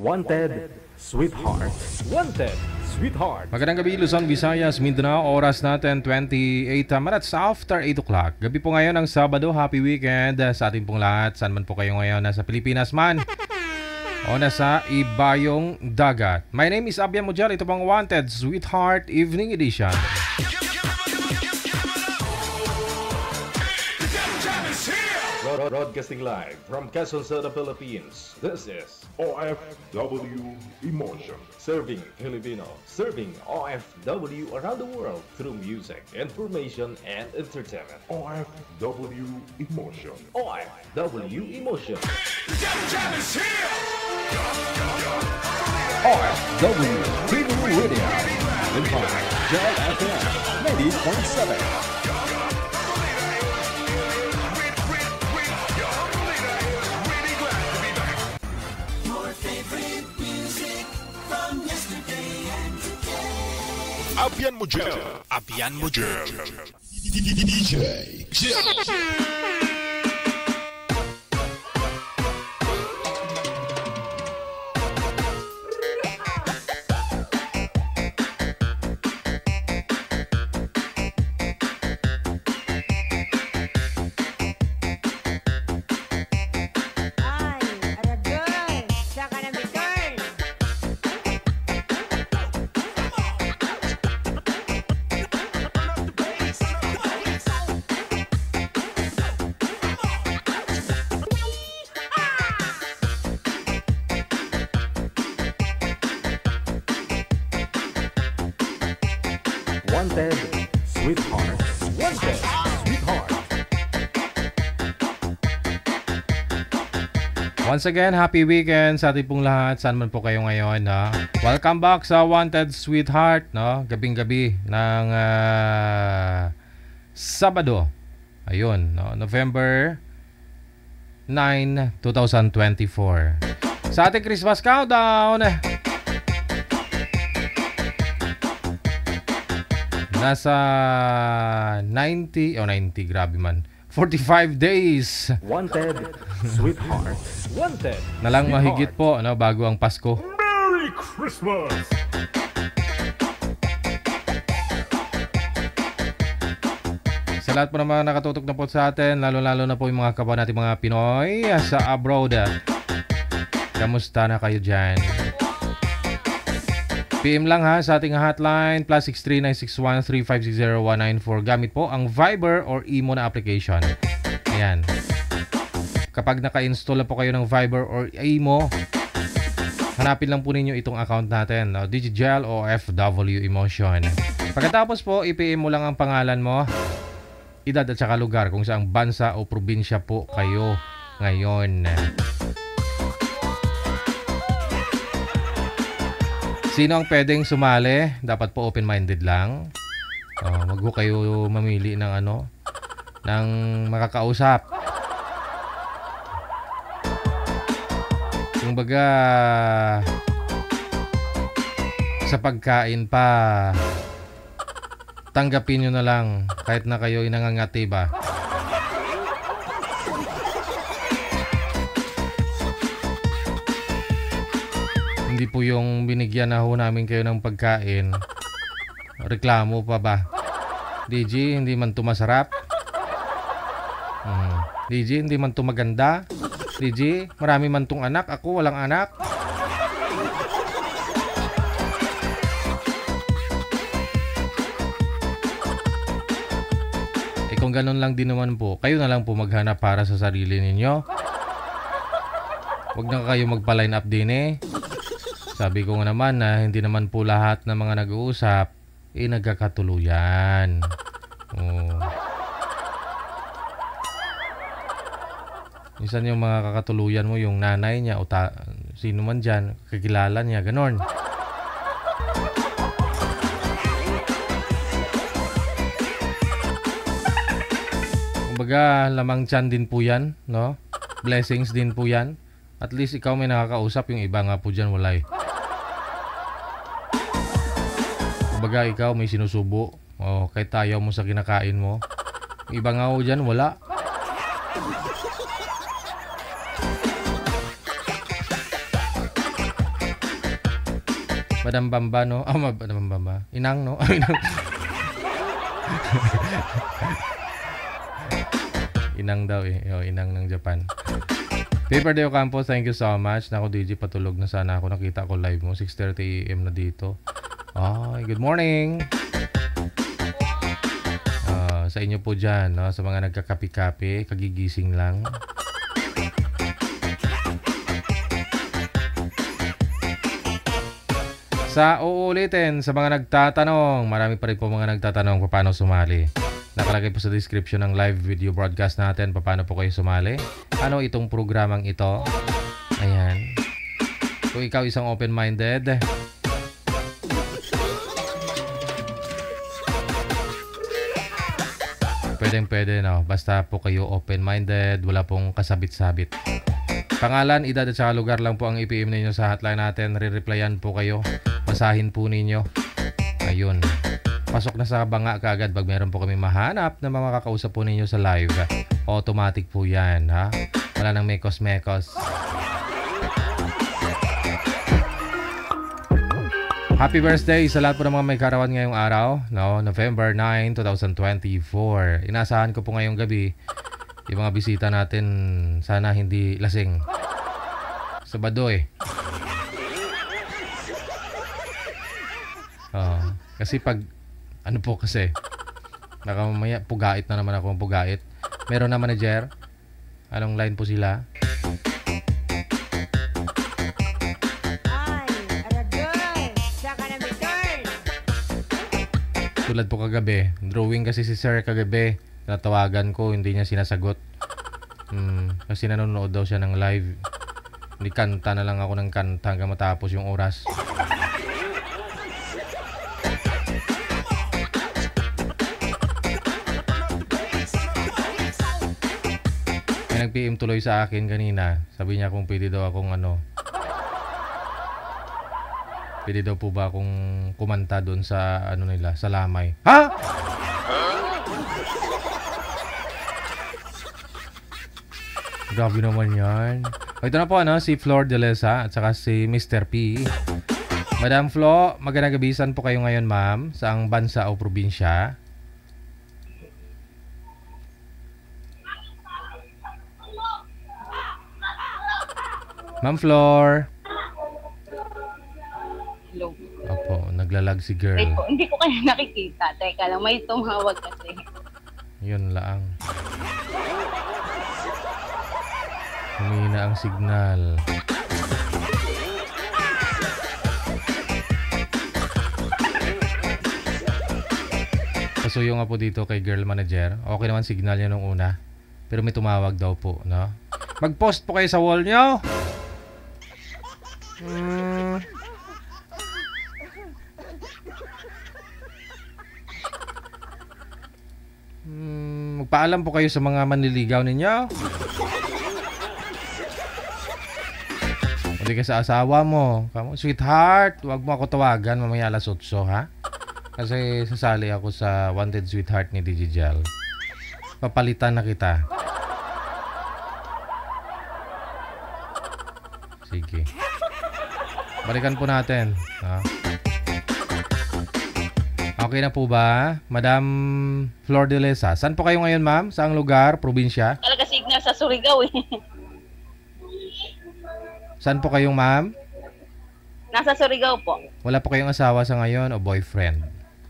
Wanted, Sweetheart. Wanted, Sweetheart. Magandang gabi Luzon, Visayas, Mindanao. Oras natin 28 minutes after 8 o'clock. Gabi po ngayon ng Sabado. Happy weekend sa ating pong lahat. Saan man po kayo ngayon, nasa Pilipinas man o nasa ibayong dagat. My name is Abian Mujal. Ito pang Wanted, Sweetheart Evening Edition. Broadcasting live from Quezon City, Philippines. This is OFW Emotion. Serving Filipino, serving OFW around the world through music, information, and entertainment. OFW Emotion. OFW Emotion. OFW TV Radio. Impact Gel FM 90.7. Abian Mujal. Abian Mujal. DJ Gel. Wanted, Sweetheart. Wanted, Sweetheart. Once again, happy weekend sa ating pong lahat. Saan man po kayo ngayon, no? Welcome back sa Wanted Sweetheart, no? Gabing-gabi ng Sabado. Ayun, no? November 9, 2024. Sa ating Christmas countdown, nasa 90, 90, grabe man. 45 days. Wanted, Sweetheart. Wanted. Na lang mahigit po, ano, bago ang Pasko. Merry Christmas! Sa lahat po naman nakatutok na po sa atin, lalo-lalo na po yung mga kapwa natin mga Pinoy sa abroad. Kamusta na kayo dyan? PM lang ha sa ating hotline +63 961 356 0194. Gamit po ang Viber or Imo na application. Ayan. Kapag naka-install na po kayo ng Viber or Imo, hanapin lang po ninyo itong account natin, no? Digigel o FW Emotion. Pagkatapos po, i-PM mo lang ang pangalan mo, edad at saka lugar kung saang bansa o probinsya po kayo ngayon. Sino ang pwedeng sumali? Dapat po open-minded lang. Wag po kayo mamili ng ng makakausap. Kumbaga, sa pagkain pa, tanggapin nyo na lang kahit na kayo inangangati ba. Hindi po yung binigyan na ho namin kayo ng pagkain, reklamo pa ba? DJ, hindi man to masarap? DJ, hindi man to maganda? DJ, marami man tong anak, ako walang anak? Kung ganun lang din naman po, kayo na lang po maghanap para sa sarili ninyo. Huwag na kayo magpa-line up din Sabi ko nga naman na hindi naman po lahat ng mga nag-uusap nagkakatuluyan. Minsan yung mga kakatuluyan mo, yung nanay niya o sino man dyan, kakilala niya, ganon. Kumbaga, lamang tiyan din po yan, no? Blessings din po yan. At least ikaw may nakakausap, yung iba nga po dyan walay. Kumbaga, ikaw may sinusubo. Kahit ayaw mo sa kinakain mo. Yung iba nga po dyan, wala. Madam Bamba, no? Madam Bamba. Inang, no? Inang. Inang daw eh. Inang ng Japan. Paper Deo Campos, thank you so much. Naku, DJ, patulog na sana ako. Nakita ko live mo. 6:30 AM na dito. Ay, good morning. Sa inyo po dyan, no? Sa mga nagkakapi-kapi, kagigising lang. Sa uulitin, sa mga nagtatanong, marami pa rin po mga nagtatanong kung paano sumali. Nakalagay po sa description ng live video broadcast natin paano po kayo sumali. Ano itong programang ito? Ayan. Kung ikaw isang open-minded, pwedeng-pwede, no? Basta po kayo open-minded, wala pong kasabit-sabit. Pangalan, edad at saka lugar lang po ang i-PM ninyo sa hotline natin. Re-replyan po kayo. Basahin po ninyo. Ayun. Pasok na sa banga kaagad pag meron po kami mahanap na mga kakausap po ninyo sa live. Automatic po yan, ha? Wala nang mekos-mekos. Happy birthday sa lahat po ng mga may karawan ngayong araw, no? November 9, 2024. Inasahan ko po ngayong gabi yung mga bisita natin sana hindi lasing. Sabado eh. Kasi pag ano po kasi baka mamaya pugait na naman ako pugait. Meron na manager. Anong line po sila? Tulad po kagabi, drawing kasi si Sir kagabi. Natawagan ko, hindi niya sinasagot. Kasi nanonood daw siya ng live. Hindi kanta na lang ako ng kanta hanggang matapos yung oras. May nag-PM tuloy sa akin kanina. Sabi niya kung pwede daw akong pwede daw po ba akong kumanta doon sa nila, sa Lamay. Ha? Grabe naman yan. Ito na po si Flor de Lesa at saka si Mr. P. Madam Flo, magandang gabi. Saan po kayo ngayon, ma'am? Saang bansa o probinsya? Ma'am Flor. Hello. Opo, naglalag si girl. Wait po, hindi ko kayo nakikita. Teka lang, may tumawag kasi. Yun lang. Humina ang signal. Pasuyo nga po dito kay girl manager. Okay naman signal niya nung una. Pero may tumawag daw po, no? Mag-post po kayo sa wall niyo. Magpaalam po kayo sa mga manliligaw ninyo. Hindi ka sa asawa mo. Sweetheart, wag mo ako tawagan mamaya alas 8, ha? Kasi sasali ako sa Wanted Sweetheart ni DJ Jel. Papalitan na kita. Sige. Balikan po natin. Okay na po ba? Madam Flor de Lesa. Saan po kayo ngayon, ma'am? Saang lugar? Probinsya? Talaga signal sa Surigao eh. Saan po kayong, ma'am? Nasa Surigao po. Wala po kayong asawa sa ngayon o boyfriend?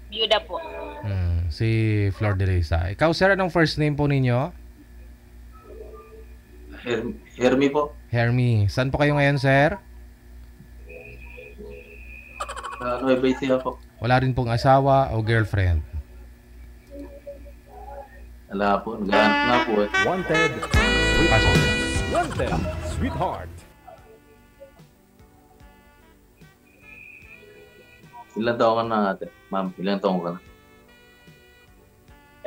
Byuda po. Si Flor de Lesa. Ikaw, sir, anong first name po ninyo? Hermi po. Hermi. Saan po kayo ngayon, sir? Nueva Ecija po. Wala rin pong asawa o girlfriend? Wala po. Naghahanap na po eh. Wanted, Pasok. Wanted, Sweetheart. Ilan taon ka na ate? Ma'am, ilan taon ka na?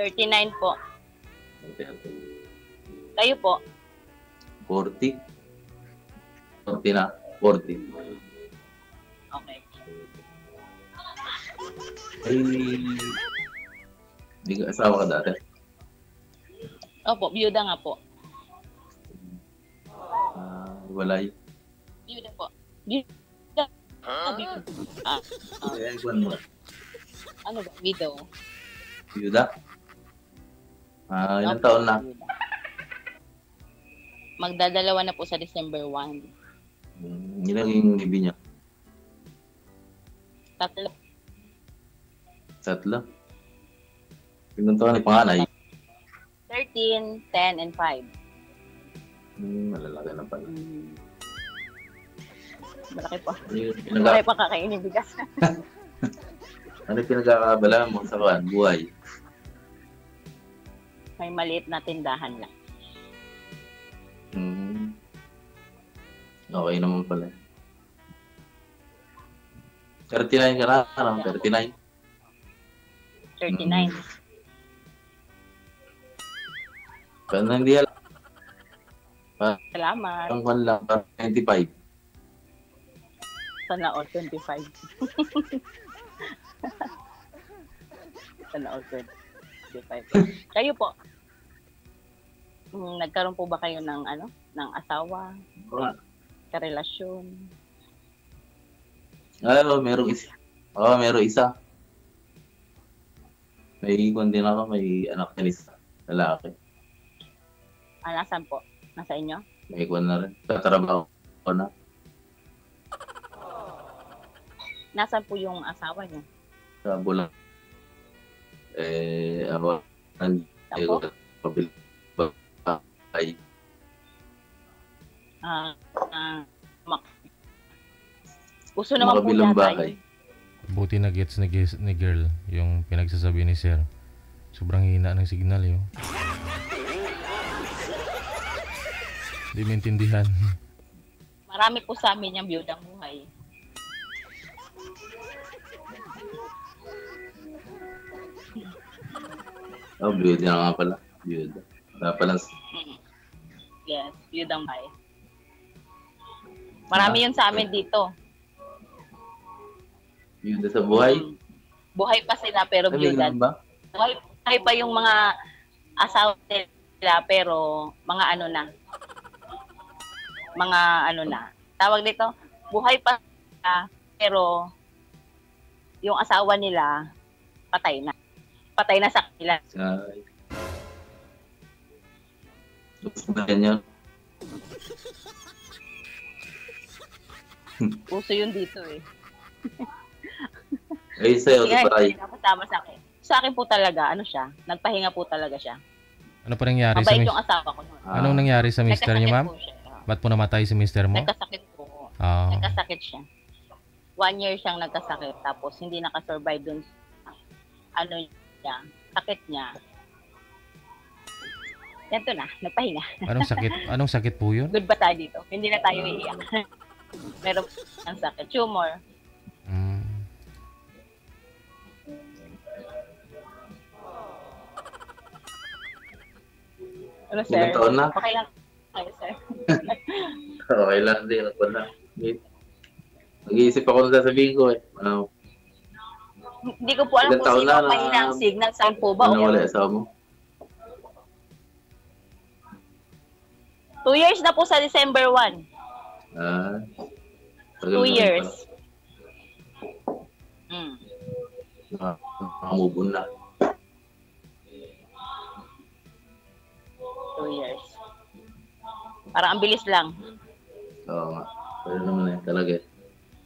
39 po. Kayo po? 40? 40 na. 40. Okay. Ay, hindi ka asawa ka dati? Opo, byuda nga po. Walay. Byuda po. Byuda Ah, Kaya ikuan mo. ano ba? Widow. Yuda? Ilang taon na? Magdadalawa na po sa December 1. Ilang yung libi niya? Tatlo. Tatlo? Ilang taon ni panganay? 13, 10, and 5. Malalaki na pala. Malaki pa. Ano Malaki pa kakainin bigas. yung pinagkakabala mo sa kuan, buhay? May maliit na tindahan lang. Okay naman pala. 39 ka na, ano? 39? 39. Pero hindi alam. Salamat. Ang kuan lang, 25. Sana all 25. Sana all 25. Kayo po, nagkaroon po ba kayo ng ng asawa, karelasyon? Merong isa. Merong isa. May kuan din ako, may anak na isa. Lalaki. Nasaan po? Nasa inyo? May kuan na rin. Tatrabaho ko na. Nasaan po yung asawa niyo? Sa Bulang. Ako. Ako? Ay. Gusto naman po Makabilang yata bahay. yun. Buti na gets ni girl yung pinagsasabi ni sir. Sobrang hina ng signal yun. Hindi maintindihan. Marami po sa amin yung biyudang buhay. Biyuda na nga pala. Biyuda. Wala pala. Yes, biyudang buhay. Marami yun sa amin dito. Biyuda sa buhay? Buhay pa sila pero biyuda. Ba? Buhay pa yung mga asawa nila pero mga ano na. Mga ano na. Tawag dito, buhay pa sila pero yung asawa nila patay na. Patay na sa kanila. Gusto na ganyan. Puso yun dito eh. Sa'yo, Kaya patay. hindi nakasama sa akin. Sa akin po talaga, siya, nagpahinga po talaga siya. Ano pa nangyari sa Mabait yung asawa ko noon. Anong nangyari sa mister niyo, ma'am? Po siya. Ba't po namatay si mister mo? Nagkasakit po. Nagkasakit siya. 1 year siyang nagkasakit tapos hindi nakasurvive dun sa niya, sakit niya. Ganito na, nagpahinga. Anong sakit po yun? Good ba tayo dito? Hindi na tayo iiyak. Meron ang sakit. Tumor. Ano, sir? Ilang taon na? Okay lang kayo, sir. Okay lang din. Ako na. Nag-iisip ako na sasabihin ko eh. Hindi ko po alam kung sino ang mahina ang signal. Saan po ba? Ano wala asawa mo? 2 years na po sa December 1. 2 years. Makamubon na. 2 years. Parang ang bilis lang. Oo nga. Pero naman talaga eh.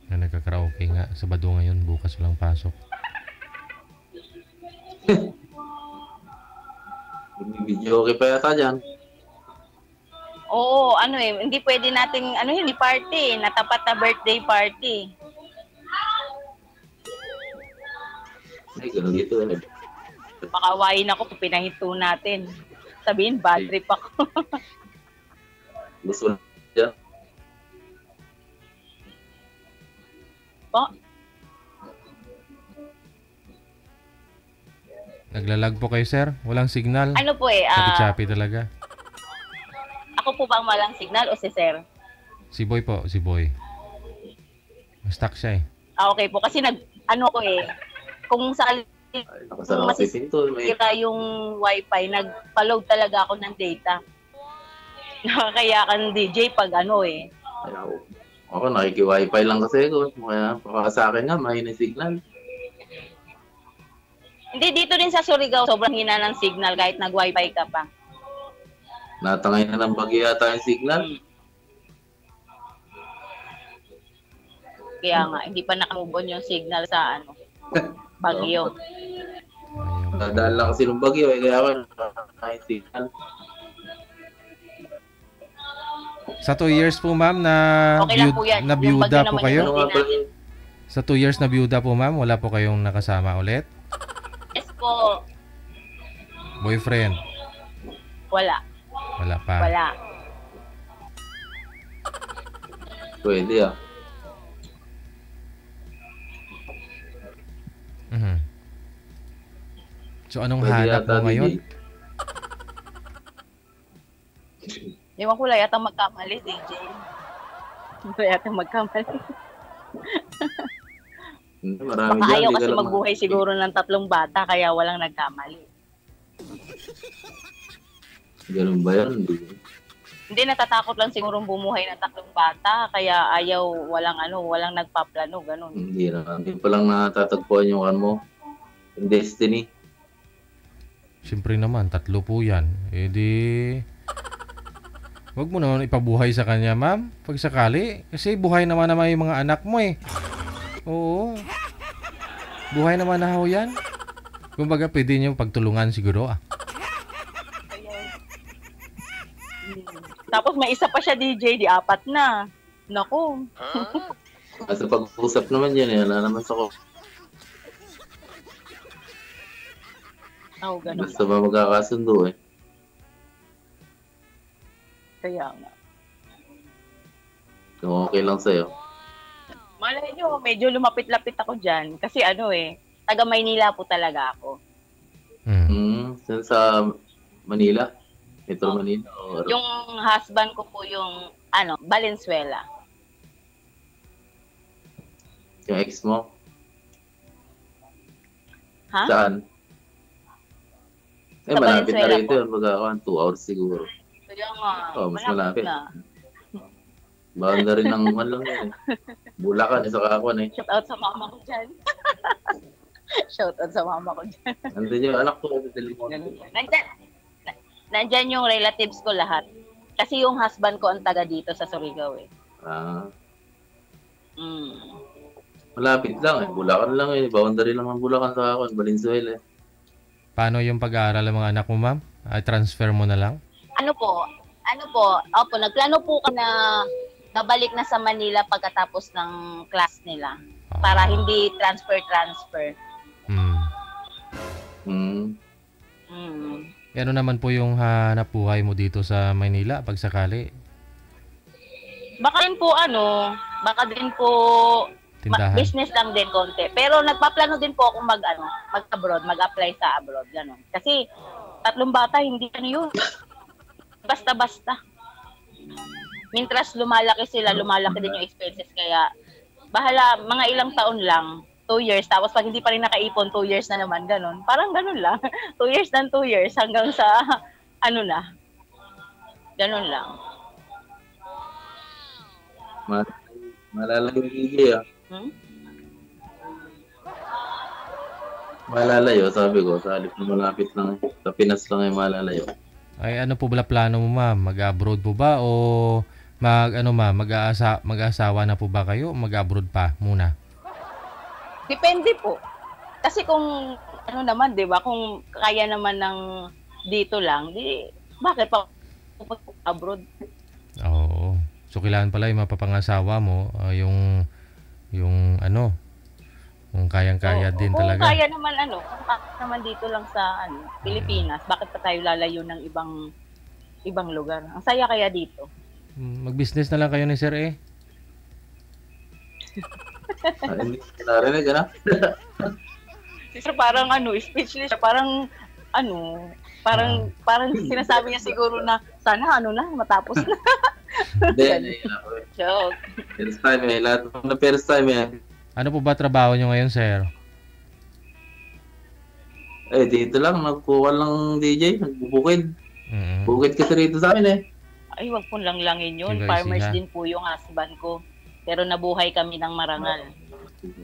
Na nagka-karaoke nga. Sabado ngayon, bukas walang pasok. Video okay pa yata dyan. Oo, hindi pwede nating, hindi party, natapat na birthday party. Ay, gano'n dito eh. Pakawain ako kung pinahinto natin. Sabihin, bad trip ako. Gusto na dyan. Po? Naglalag po kayo, sir? Walang signal? Ano po eh? Chapi-chapi talaga. Ako po bang walang signal o si sir? Si Boy po, si Boy. Stuck siya eh. Okay po. Kasi ko eh. Kung sakali Nakasarap kasi pinto. masisira yung wifi, nagpa-load talaga ako ng data. Nakakayakan DJ pag eh. Ako, nakiki-wifi lang kasi ako. Kaya baka sa akin nga, mahina yung signal. Hindi, dito din sa Surigao, sobrang hina ng signal kahit nag-wifi ka pa. Natangay na ng bagyo yata yung signal. Kaya nga, hindi pa nakamove on yung signal sa bagyo. Dahil lang kasi ng bagyo, kaya ako nakakaya yung signal. Sa 2 years po, ma'am, Okay lang po yan. na Yung byuda bagyo po naman kayo? Ano nga pala yun? Sa 2 years na byuda po, ma'am, wala po kayong nakasama ulit? Yes po, Boyfriend? wala. Wala pa. Wala. Pwede ah. Mhm. So, anong Pwede hanap yata, mo ngayon? DJ. Ewan ko lang yata magkamali, DJ. Wala yata magkamali. Marami Baka dyan, ayaw di ka kasi lang magbuhay siguro ng 3 bata kaya walang nagkamali. Ganun ba yan? Hindi, natatakot lang siguro bumuhay ng 3 bata kaya ayaw, walang nagpaplano, ganun. Hindi na. Hindi pa lang natatagpuan yung mo. Yung destiny. Siyempre naman, 3 po yan. Eh di... Huwag mo naman ipabuhay sa kanya, ma'am. Pag sakali. Kasi buhay naman yung mga anak mo eh. Oo. Buhay naman na ho yan. Kumbaga, pwede niyo pagtulungan siguro ah. Tapos may isa pa siya, DJ, di 4 na. Naku. Sa pag-usap naman yan eh. Wala naman sa ko. Oh, ganun. Basta ba magkakasundo eh. Kaya nga. Kung okay lang sa'yo. Malay nyo, medyo lumapit-lapit ako dyan. Kasi taga Maynila po talaga ako. Saan sa Manila? Metro Manila? Or... Yung husband ko po yung, Valenzuela. Yung ex mo? Ha? Saan? Sa malapit na Valenzuela rito po. yun. Magkakaroon 2 hours siguro. Kaya nga, Mas malapit. na. Boundary ng man lang yun eh. Bulacan, isa kakon eh. Shout out sa mama ko dyan. Shout out sa mama ko dyan. Nandun yung anak ko. Nandyan yung relatives ko lahat. Kasi yung husband ko ang taga dito sa Surigao eh. Malapit lang eh. Bulacan lang eh. Boundary lang ng Bulacan sa kakon. Valenzuela eh. Paano yung pag-aaral ng mga anak mo, ma'am? Ay, transfer mo na lang? Opo, nagplano po ka na nabalik na sa Manila pagkatapos ng class nila. Para hindi transfer. Ano naman po yung hanap buhay mo dito sa Maynila pag sakali? Baka din po Tindahan? business lang din konti. Pero nagpaplano din po ako mag-abroad, mag-apply sa abroad, gano'n. Kasi 3 bata, hindi yun. Basta-basta. Mintras lumalaki sila, lumalaki din yung expenses. Kaya, bahala, mga ilang taon lang, 2 years. Tapos pag hindi pa rin nakaipon, 2 years na naman, ganun. Parang ganun lang. 2 years ng 2 years hanggang sa, ganun lang. Malalayo yung DJ ah. Malalayo, sabi ko. Sa halip na malapit lang. Sa Pinas lang ay malalayo. Ay, ano po ba plano mo, ma'am? Mag-abroad po ba o mag-aasawa na po ba kayo o mag-abroad pa muna? Depende po. Kasi kung naman, 'di ba? Kung kaya naman ng dito lang, bakit pa pupunta abroad? Oo. So kailangan pala yung mapapangasawa mo, yung kung kayang-kaya din kung talaga. Kung kaya naman dito lang sa Pilipinas, bakit pa tayo lalayo ng ibang lugar? Ang saya kaya dito. Mag-business na lang kayo ni Sir eh. Hindi narinig ka na? Sir, parang speechless siya. Parang sinasabi niya siguro na sana matapos na. Hindi. Joke. First time eh. Lahat na first time eh. Ano po ba trabaho nyo ngayon, Sir? Dito lang. Nagkuha lang DJ. Nagbubukid. Bukid kasi rito sa amin eh. Ay, wag pong langlangin yun. Guys, Farmers ha? din po yung husband ko. Pero nabuhay kami ng marangal.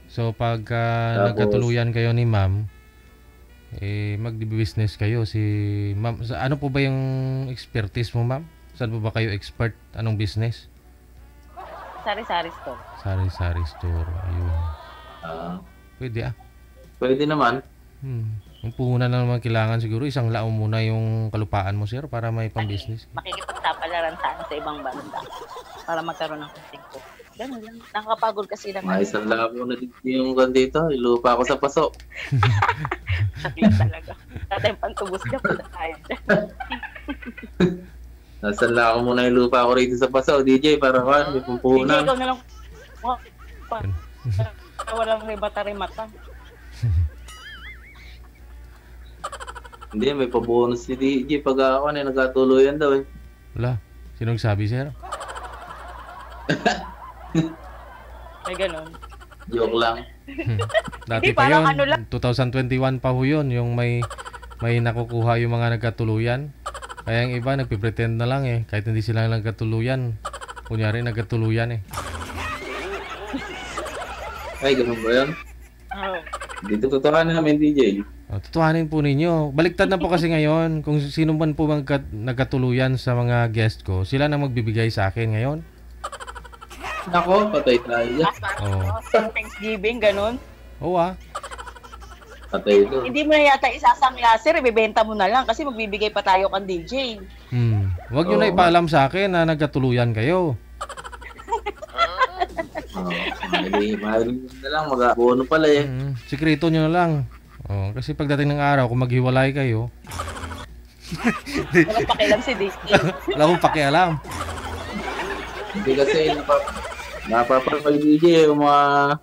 So pag Tapos- nagkatuluyan kayo ni ma'am, mag-business kayo si ma'am. Ano po ba yung expertise mo, ma'am? Saan po ba kayo expert? Anong business? Sari-sari store. Sari-sari store. Ayun. Ah, Pwede pwede naman. Yung puhunan na naman kailangan siguro, isang lao muna yung kalupaan mo, sir, para may pang-business. Makikipagsapalaran saan sa ibang banda para magkaroon ng konting. Ganun lang. Nakakapagod kasi lang. May isang labo na din yung dito. Ilupa ako sa paso. Sakit talaga. Tatay pantubos ka pa tayo. Nasaan lang ako muna yung lupa ko rito sa paso. DJ, para may Hindi, pumpunan. ikaw na lang. Walang rimata-rimata. Hindi, may pabonus si DJ pag ako nagkatuluyan daw eh. Wala. Sinong sabi, sir? May ganun. Joke lang. Dati Hindi, pa parang yun. ano lang. 2021 pa ho yun. Yung may nakukuha yung mga nagkatuluyan. Kaya yung iba nagpipretend na lang eh. Kahit hindi sila nagkatuluyan. Kunyari nagkatuluyan eh. Ay, ganun ba yun? Oh. Dito totohanin namin DJ. Tutuhanin po ninyo. Baliktad na po kasi ngayon. Kung sino man po nagkatuluyan sa mga guest ko, sila na magbibigay sa akin ngayon. Nako, patay tayo dyan. Oh. Sa Thanksgiving, ganun. Oo ah. Patay ito. Hindi mo na yata isasangla, sir. Ibebenta mo na lang kasi magbibigay pa tayo kan DJ. Huwag nyo na Oo. ipaalam sa akin na nagkatuluyan kayo. Mahilig na lang, mag-abono pala eh. Sikreto nyo na lang. Kasi pagdating ng araw, kung maghiwalay kayo, Walang pakialam si DJ. wala akong pakialam. Hindi kasi napapapag DJ yung mga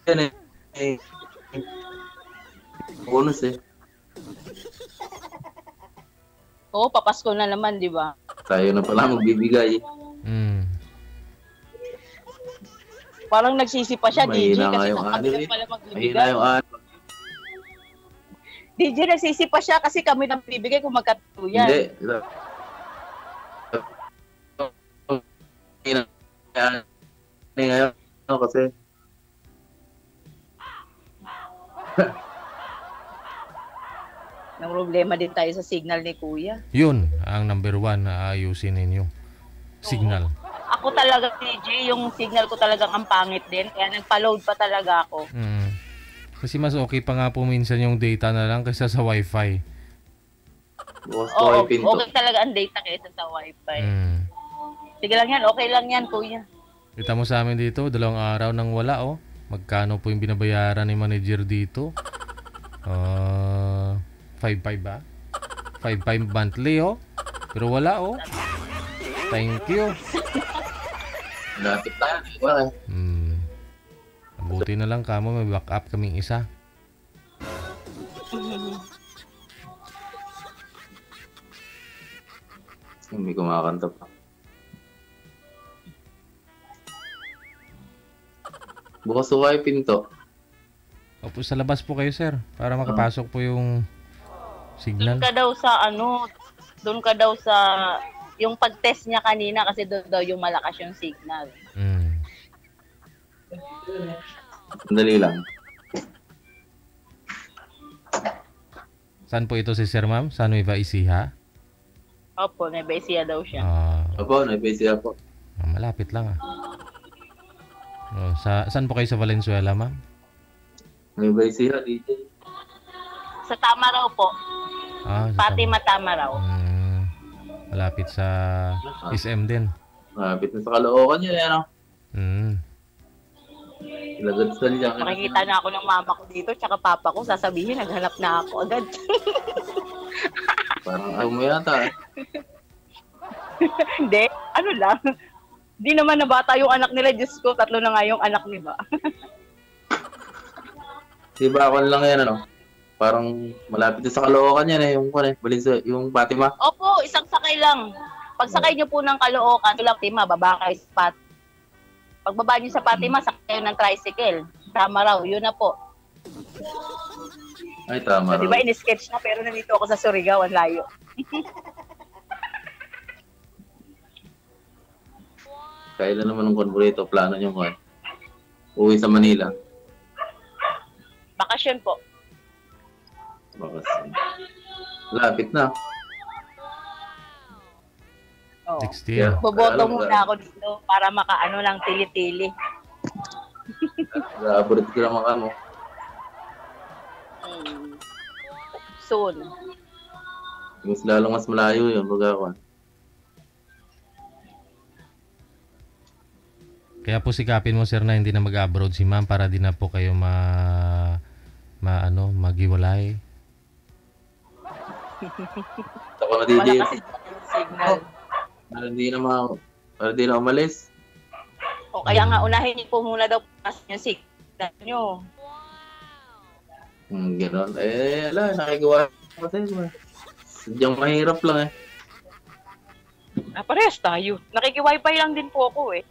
yan eh. Bonus eh. Oo, papasko na naman, di ba? Tayo na pala magbibigay. Parang nagsisi pa siya, DJ, Mahina nga kasi yung kami ano lang eh. pala Mahina magbibigay. yung ano. DJ, nagsisi pa siya kasi kami lang bibigay kung magkatuyan. Hindi. Hindi ngayon. Kasi May problema din tayo sa signal ni Kuya. Yun ang number 1 na ayusin ninyo. Signal. Ako talaga, DJ, yung signal ko talagang ang pangit din. Kaya nagpa-load pa talaga ako. Kasi mas okay pa nga po minsan yung data na lang kaysa sa wifi. bukas ko Oo, ay pinto. okay talaga ang data kaysa sa wifi. Sige lang yan, okay lang yan, Kuya. Kita mo sa amin dito, 2 araw nang wala oh. Magkano po yung binabayaran ni manager dito? 5.5 ba? 5.5 monthly oh. Pero wala oh. Thank you. Lapit tayo. Wala. Buti na lang kamo may backup kaming isa. May kumakanta pa. Bukas ko ay pinto. Opo, sa labas po kayo sir. Para makapasok po yung signal. Doon ka daw sa doon ka daw sa yung pag-test niya kanina kasi doon daw yung malakas yung signal. Sandali lang. Saan po ito si Sir Ma'am? Sa Nueva Ecija? Opo, Nebesia daw siya. Opo, naibisi ako. Malapit lang ah. Saan po kayo sa Valenzuela, Ma'am? Naibisi ako, DJ. Sa Tamaraw po. Sa Fatima Tamaraw. Malapit sa SM din. Malapit na sa Caloocan yun, ano? Ilagad sa liyan. Makikita na ako ng mama ko dito tsaka papa ko. Sasabihin, naghanap na ako agad. Parang ayaw mo yata. Hindi, ano lang. Di naman na bata yung anak nila. Diyos ko, 3 na nga yung anak nila. Diba ako lang yan, ano? Parang malapit na sa Caloocan yan eh. Yung Fatima. Opo, isang sakay lang. Pagsakay niyo po ng Caloocan, lang Fatima, baba kayo sa Fatima. Pagbaba niyo sa Fatima, sakay kayo ng tricycle. Tama raw, yun na po. Ay, tama. So, di ba, in-sketch na, pero nandito ako sa Surigao, ang layo. Kailan naman ng corporator plano nyo ko? Uwi sa Manila. Bakasyon po. Bakas. Lapit na. Oo. Next year. Boboto muna ako dito para makaano lang tili-tili. Abroad ko naman ka mo. Soon. Mas lalong mas malayo yun. Baga ako. Kaya po sikapin mo, sir, na hindi na mag-abroad si ma'am para di na po kayo maghiwalay. Ako na Wala DJ. kasi signal. Para di na umalis. O kaya nga unahin niyo po muna daw kasi yung signal niyo. Ganon. Ala, nakikiwa ko sa'yo. Sadyang mahirap lang eh. Parehas tayo. Nakiki-wifi lang din po ako eh.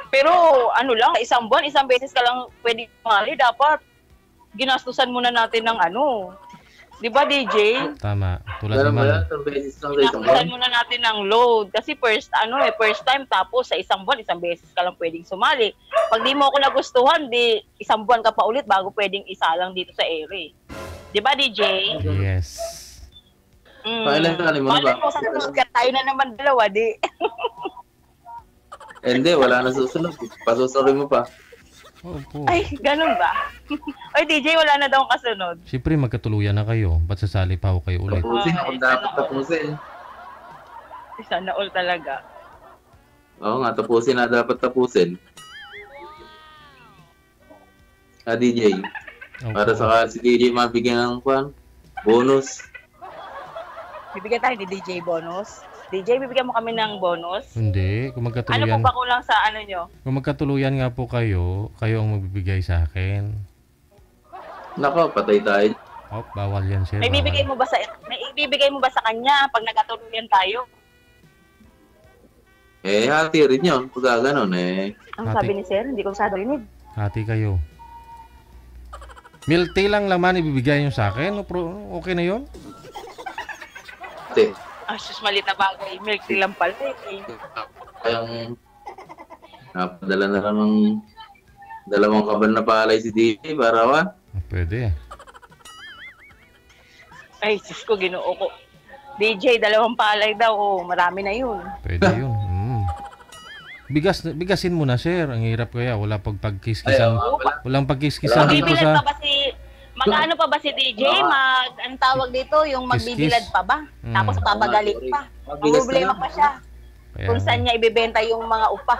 Pero ano lang, isang buwan, isang beses ka lang pwede kumali. Dapat ginastusan muna natin ng ano. Di ba, DJ? Tama. Tulad Ganun ni ba ma'am. yan? Isang beses lang sa isang Ginastusan buwan. muna natin ng load. Kasi first time tapos sa isang buwan, isang beses ka lang pwedeng sumali. Pag di mo ako nagustuhan, di isang buwan ka pa ulit bago pwedeng isa lang dito sa area. Di ba, DJ? Yes. Kailan ka mo na ba? Malay mo sa susunod ka, tayo na naman dalawa, di. Hindi, wala na susunod. Pasusuloy mo pa. Opo. Ay, ganun ba? Oy, DJ, wala na daw kasunod. Siyempre, magkatuluyan na kayo. Ba't sasali pa ako kayo ulit? Tapusin kung dapat tapusin. Sana all talaga. Oo nga, tapusin na dapat tapusin. DJ. Opo. Para sa si DJ mabigyan ng bonus. Bibigyan tayo ni DJ bonus. DJ, bibigyan mo kami ng bonus. Hindi. Kung Ano po magkatuluyan, ba kulang sa ano nyo? kung magkatuluyan nga po kayo, kayo ang magbibigay sa akin. Nako, patay tayo. Oh, bawal yan, sir. May bawal. ibibigay mo ba sa kanya pag nagkatuluyan tayo? Hati rin yun. Pagka ganun Ang Ate. sabi ni Sir, hindi ko masyado rinig. Hati kayo. Milk tea lang laman ibibigay nyo sa akin. Okay na yun? Hati. Sus, malit na bagay. Milk tea lang pala eh. Kayang napadala na lang ng dalawang kabal na palay si DJ para Pwede. Ay, sus ko, ginoo ko. DJ, 2 palay daw. Oh, marami na yun. Pwede yun. Bigasin mo na, sir. Ang hirap kaya. Wala Ay, pagkiskisan. wala. Walang pagkiskisan dito Magbibilad sa... pa ba si... Mag-ano pa ba si DJ? Anong tawag dito? Yung magbibilad pa ba? Tapos papagaling pa. Ang problema pa siya. Kaya, Kung saan niya ibebenta yung mga upa.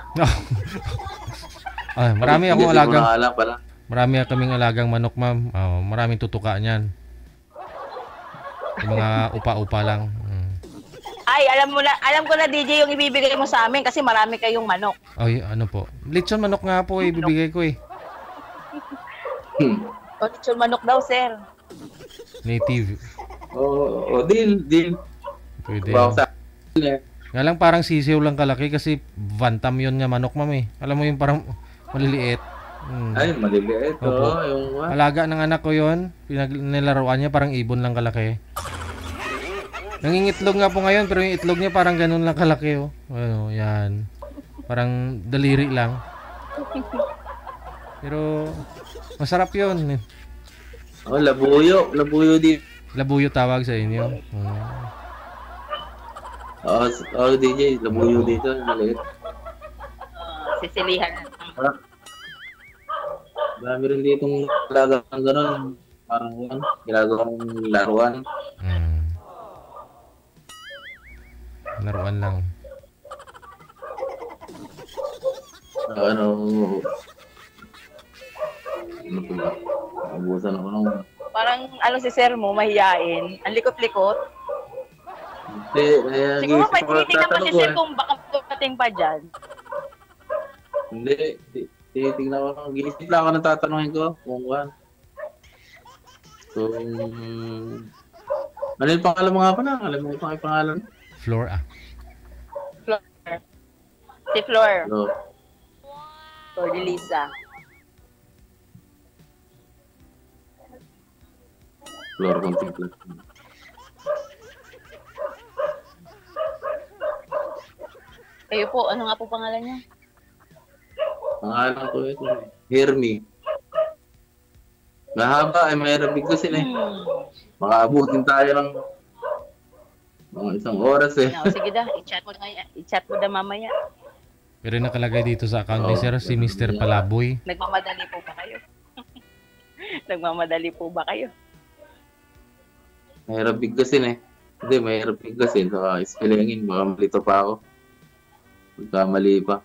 marami akong Hindi, alagang... wala pala. Marami kaming alagang manok, ma'am. Maraming tutuka niyan. Yung mga upa-upa lang. Ay, alam ko na DJ yung ibibigay mo sa amin kasi marami kayong manok. Ay, ano po? Lechon manok nga po ibibigay ko eh. O, lechon manok daw, sir. Native. Deal. Pwede. Wow, sa Nga lang parang sisiw lang kalaki kasi bantam yun nga manok, ma'am eh. Alam mo yung parang maliliit. Ay, maliliit. Opo. Yung Alaga ng anak ko yun. Nilaruan niya parang ibon lang kalaki. Nangingitlog nga po ngayon pero yung itlog niya parang ganun lang kalaki oh. Ano, yan. Parang daliri lang. Pero masarap yun. labuyo. Labuyo din. Labuyo tawag sa inyo. DJ. Labuyo dito. Maliit. Sisilihan. Marami rin ditong alaga ng gano'n. Parang ginagawang laruan. Laruan lang. Ano po ba? Ubusan ako ng... Parang ano si sir mo, mahiyain. Ang likot-likot. Hindi, Siguro pa tinitingnan mo si sir kung baka dumating pa dyan. Hindi, tinitingnan ko lang. Ginisip lang ako ng tatanungin ko kung ano. So, ano yung pangalan mo nga pa na? Alam mo yung pangalan? Flora. Si Flor. So, Flor de Lisa. Flor Contempla. Kayo po, ano nga po pangalan niyo? Pangalan ko ito. Hermie. Mahaba ay may Arabic kasi eh. Makaabutin tayo ng mga isang oras eh. No, sige da, i-chat mo da mamaya. Pero nakalagay dito sa account ni sir, si Mr. Palaboy. Nagmamadali po ba kayo? Nagmamadali po ba kayo? May Arabic kasi eh. Hindi, may Arabic kasi. Saka spellingin, baka malito pa ako. Magkamali pa.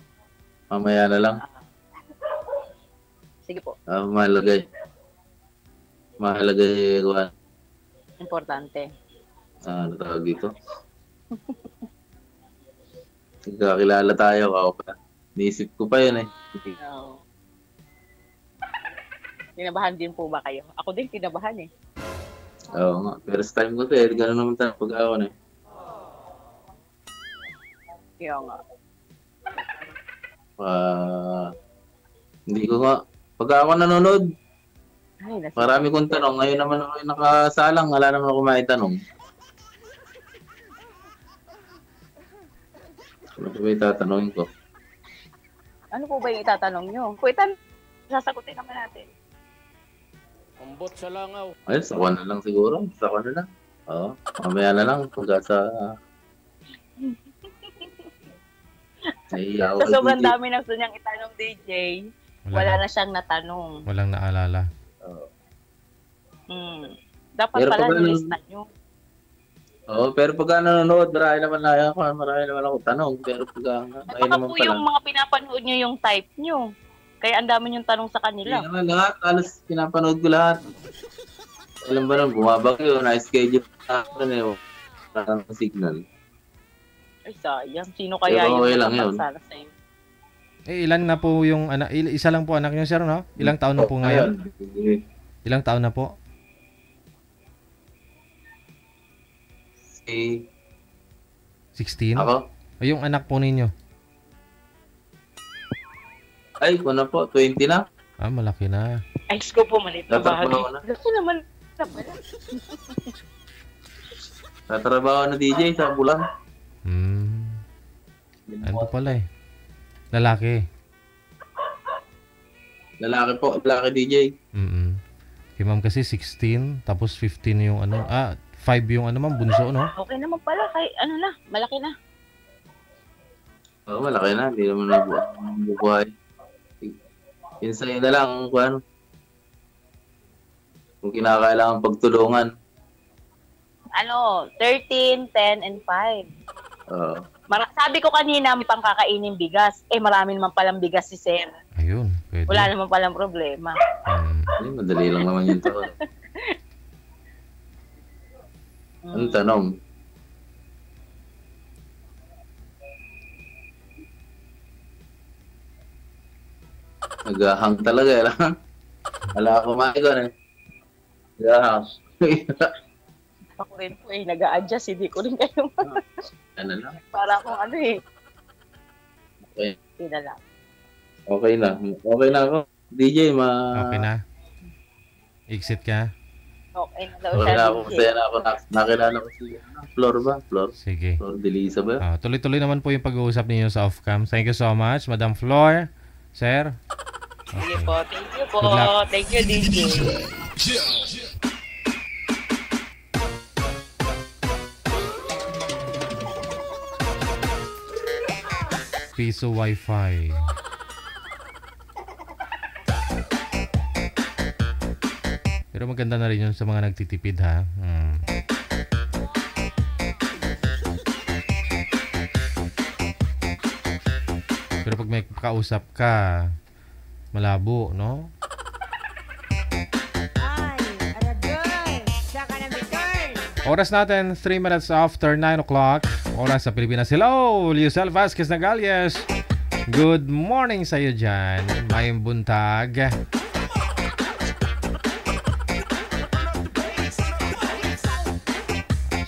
Mamaya na lang. Sige po, Malagay. Malagay ko. importante. Ano tawag dito? Nagkakilala tayo. Ako pa. Niisip ko pa yun eh. No. Kinabahan din po ba kayo? Ako din kinabahan eh. Oo nga. First time ko to eh. Gano'n naman tayo pag-ako eh. Kaya nga. Hindi ko nga. Pag ako nanonood, Ay, marami kong tanong. Ngayon naman ako yung nakasalang. Wala naman ako maitanong. Ano ba yung tatanungin ko? Ano po ba yung itatanong nyo? Kuitan, sasagutin naman natin. Umbot sa langaw. Ayun, sawa na lang siguro. Sawa na lang. Oo. Mamaya na lang. Pagka sa... Nahiya ako Sa kay sobrang DJ. dami ng gusto niyang itanong DJ, wala na siyang natanong. Walang naalala. Dapat Pero pala pag ano- nilista nyo. Oo, pero pagka nanonood, marami naman ako tanong. Pero pagka At ngayon baka naman po pala. yung mga pinapanood nyo yung type nyo. Kaya ang dami yung tanong sa Hindi kanila. naman lahat. Alas pinapanood ko lahat. Alam ba nang bumabagyo, na-schedule na ako na yun. Parang signal. Ay, sayang. Sino kaya Pero yung okay lang yun. makapagsala sa'yo? Eh, ilan na po yung anak? Isa lang po anak niyo, sir, no? Ilang taon na po ngayon? Ilang taon na po? Si 16? ako? O yung anak po ninyo? Ay, ko na po. 20 na. Ah, malaki na. Ay, ko po, maliit na Tatrabaho bahagi. na. Laki naman na pala. Tatrabaho na DJ sa bulan. Ano pala eh? Lalaki. Lalaki po. Lalaki DJ. Kay ma'am kasi 16, tapos 15 yung ano, 5 yung ano ma'am, bunso, no? Okay naman pala. Kay, ano na, malaki na. Oo, malaki na. Hindi naman nabubuhay. Yun sa'yo na lang kung ano. Kung kinakailangan pagtulungan. Ano, 13, 10, and 5. Oo. Sabi ko kanina may pangkakainin bigas. Eh, marami naman palang bigas si Sir. Ayun, pwede. Wala naman palang problema. Ay, madali lang naman yun to. Anong tanong? Naghahang talaga eh. Wala ako maikon eh. Naghahang. Ako rin po eh, nag-a-adjust. Hindi ko rin kayo. Ano lang? Para akong ano eh. Okay. Hindi na lang. Okay na. Okay na ako. DJ, Okay na. Exit ka. Okay na daw Okay siya. na ako. DJ. Masaya na ako. Nakilala ko si Flor ba? Flor? Sige. Flor Delisa ba? Tuloy-tuloy naman po yung pag-uusap ninyo sa off-cam. Thank you so much, Madam Flor. Sir. Sige po. Thank you po. Good luck. Thank you, DJ. Piso Wi-Fi. Pero maganda na rin yun sa mga nagtitipid, ha? Pero pag may kausap ka, malabo, no? Oras natin, 3 minutes after 9 o'clock. Oras sa Pilipinas. Hello, Liusel Vasquez Nagalias. Good morning sa iyo dyan. Mayong buntag.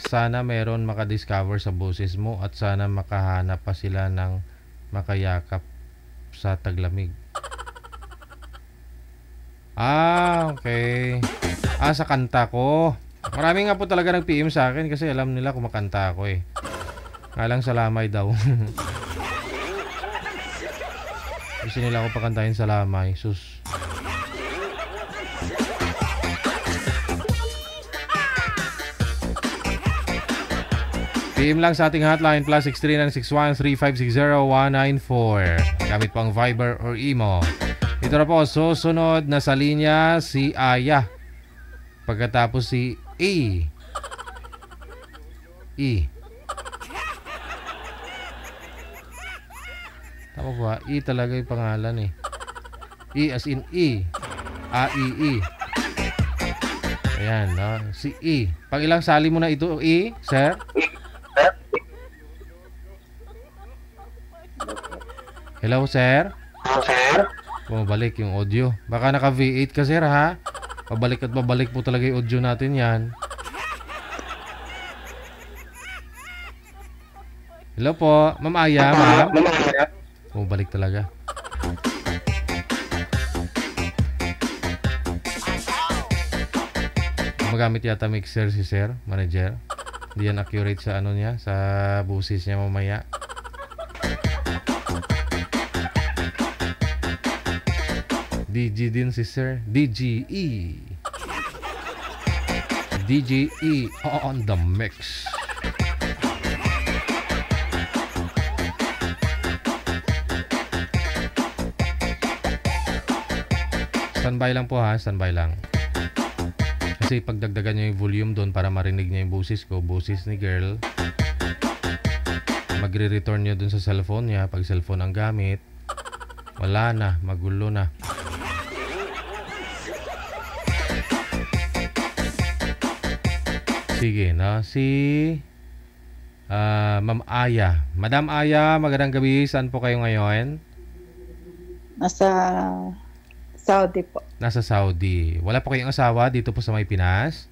Sana meron makadiscover sa boses mo at sana makahanap pa sila ng makayakap sa taglamig. Okay. Sa kanta ko. Marami nga po talaga nag-PM sa akin kasi alam nila kumakanta ako eh. Nga lang sa lamay daw. Gusto nila ako pakantahin sa lamay. Sus. PM lang sa ating hotline +639613560-194. Gamit pang Viber or Imo. Ito na po, susunod na sa linya si Aya. Pagkatapos si E. Tama ba? E talaga yung pangalan eh. E as in E. A-I-E. Ayan, no? Si E. Pag ilang sali mo na ito, E, sir? Hello, sir? Bumabalik yung audio. Baka naka V8 ka, sir, ha? Pabalik at babalik po talaga yung audio natin yan. Hello po, Ma'am Aya, ma'am. Bumabalik talaga. Magamit yata mixer si sir, manager. Hindi yan accurate sa ano niya, sa busis niya mamaya. DG din si sir. DGE. DGE on the mix. Standby lang po ha, standby lang. Kasi pagdagdagan nyo yung volume doon para marinig niya yung busis ko, busis ni girl, magre-return nyo doon sa cellphone niya. Pag cellphone ang gamit, wala na, magulo na. Sige, no? Si Ma'am Aya. Madam Aya, magandang gabi. Saan po kayo ngayon? Nasa Saudi po. Nasa Saudi. Wala po kayong asawa dito po sa may Pinas?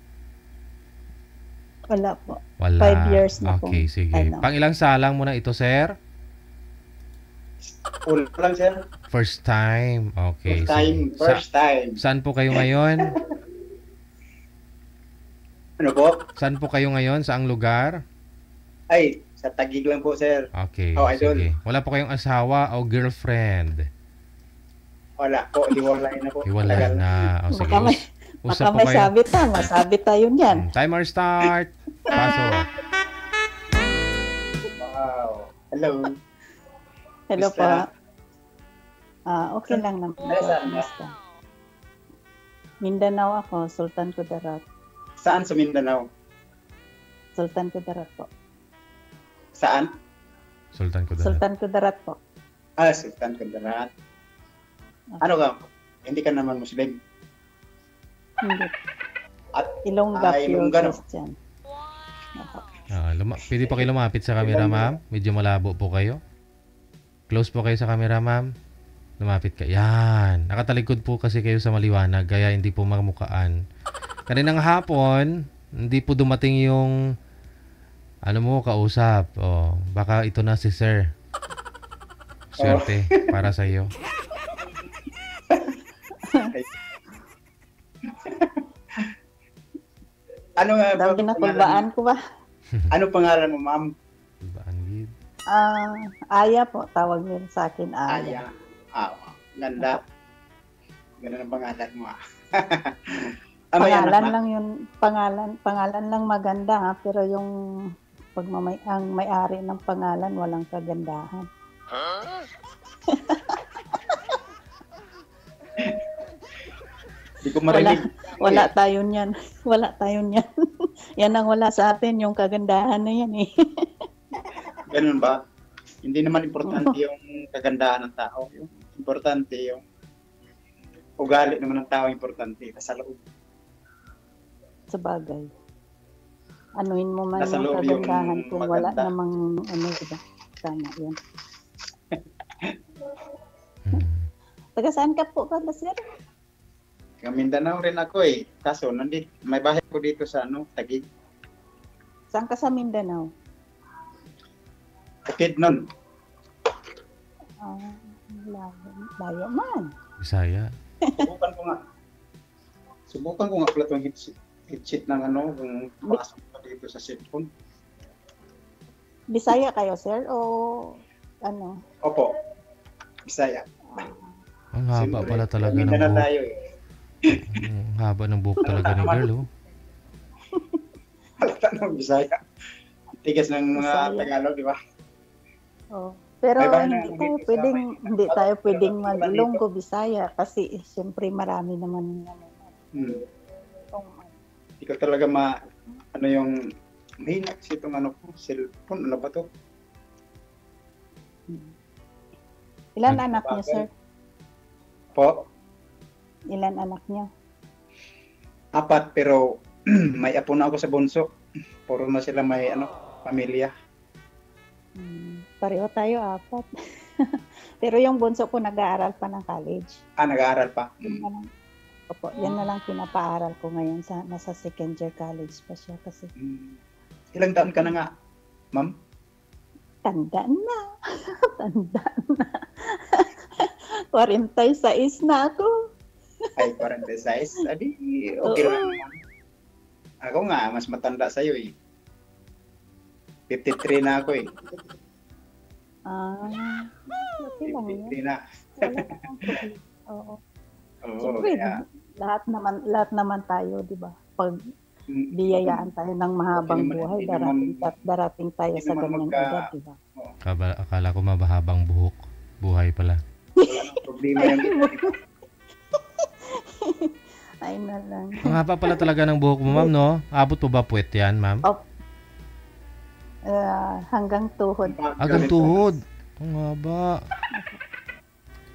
Wala po. Wala. 5 years na po. Okay, sige. Ano. Pang ilang salang mo na ito, sir? Ulo lang, sir. First time. Okay. First time. Saan po kayo ngayon? Ano po? Saan po kayo ngayon? Saang lugar? Ay, sa Taguig lang po, sir. Okay, Oh, idol. sige. Wala po kayong asawa o girlfriend? Wala po, hiwalay na po. Iwalay Tagal. na. O, sige. Baka may, Usap baka po may kayo. sabit ha. Masabit tayo niyan. Timer start. Paso. Wow. Hello. Hello Basta. pa. Okay lang naman. Nasaan ka? Basta. Mindanao ako, Sultan Kudarat. Saan sa Mindanao? Sultan Kudarat po. Saan? Sultan ko Sultan Kudarat po. Ah, Sultan Kudarat. Ano ka? Hindi ka naman Muslim. Hindi. At Ilongga, pure Ilongga, no? Christian. Opo. Pwede pa kayo lumapit sa camera, ma'am? Medyo malabo po kayo. Close po kayo sa camera, ma'am. Lumapit ka. Yan. Nakatalikod po kasi kayo sa maliwanag, kaya hindi po mamukaan. Kaninang hapon, hindi po dumating yung ano mo, kausap. Oh, baka ito na si sir. Swerte para sa iyo. Ano nga ba? Dami na kulbaan ko ba? Ano pangalan mo, ma'am? Baanggid. Aya po, tawag nila sa akin Aya. Aya. Ah, ganda. Ganda ng pangalan mo, ah. May anak Pangalan na? lang yun, pangalan lang maganda ha, pero yung ang may-ari ng pangalan walang kagandahan. Hindi ko marinig. Wala tayo niyan. Wala tayo niyan. Yan ang wala sa atin, yung kagandahan na yan eh. Ganun ba? Hindi naman importante yung kagandahan ng tao. Yung importante yung ugali naman ng tao, importante. Nasa loob. Sa bagay. Anuhin mo man Nasa yung loob yung kagandahan kung wala maganda. namang ano, diba? Tama yan. Taga saan ka po pala, sir? Taga Mindanao rin ako eh. Kaso, may bahay ko dito sa Taguig. Saan ka sa Mindanao? Bukid nun. Layo man. Bisaya. Subukan ko nga pala itong headset ng kung pasok pa dito sa cellphone. Bisaya kayo, sir? O ano? Opo. Bisaya. Ang haba Siyempre, pala talaga ng Mindanao buhok. tayo eh. Ang haba ng buhok talaga ni girl, oh. Halata ng Bisaya. Tigas ng mga Bisaya. Tagalog, di ba? Oh. Pero May bahay na hindi tayo pwedeng mag-Ilonggo, Bisaya kasi siyempre marami naman Ikaw talaga ano yung mahina kasi itong ano ko, cellphone, ano ba to? Ilan anak niyo, sir? Po, Ilan anak niyo? 4 pero may apo na ako sa bunso. Puro na sila may pamilya. Pareho tayo 4. Pero yung bunso ko nag-aaral pa ng college. Nag-aaral pa. Opo, yan na lang pinapaaral ko ngayon nasa second year college pa siya kasi Ilang taon ka na nga, ma'am? tanda na. Tanda na. 46 na ako. Ay, 46. Adi, okay lang naman. Ako nga, mas matanda sa'yo eh. 53 na ako eh. Okay lang yun. 53 na. Wala namang problema. Oo. Oo, Siyempre, kaya, lahat naman tayo, di ba? Pag biyayaan tayo ng mahabang Hindi naman- buhay, hindi naman- darating tayo hindi sa naman ganyang magka- edad, di ba? Akala ko mabahabang buhok. Buhay pala. wala nang problema yan. Ay na lang. Ang haba pala talaga ng buhok mo, ma'am, no? Abot po ba puwet yan, ma'am? Hanggang tuhod. Hanggang tuhod. Ang haba.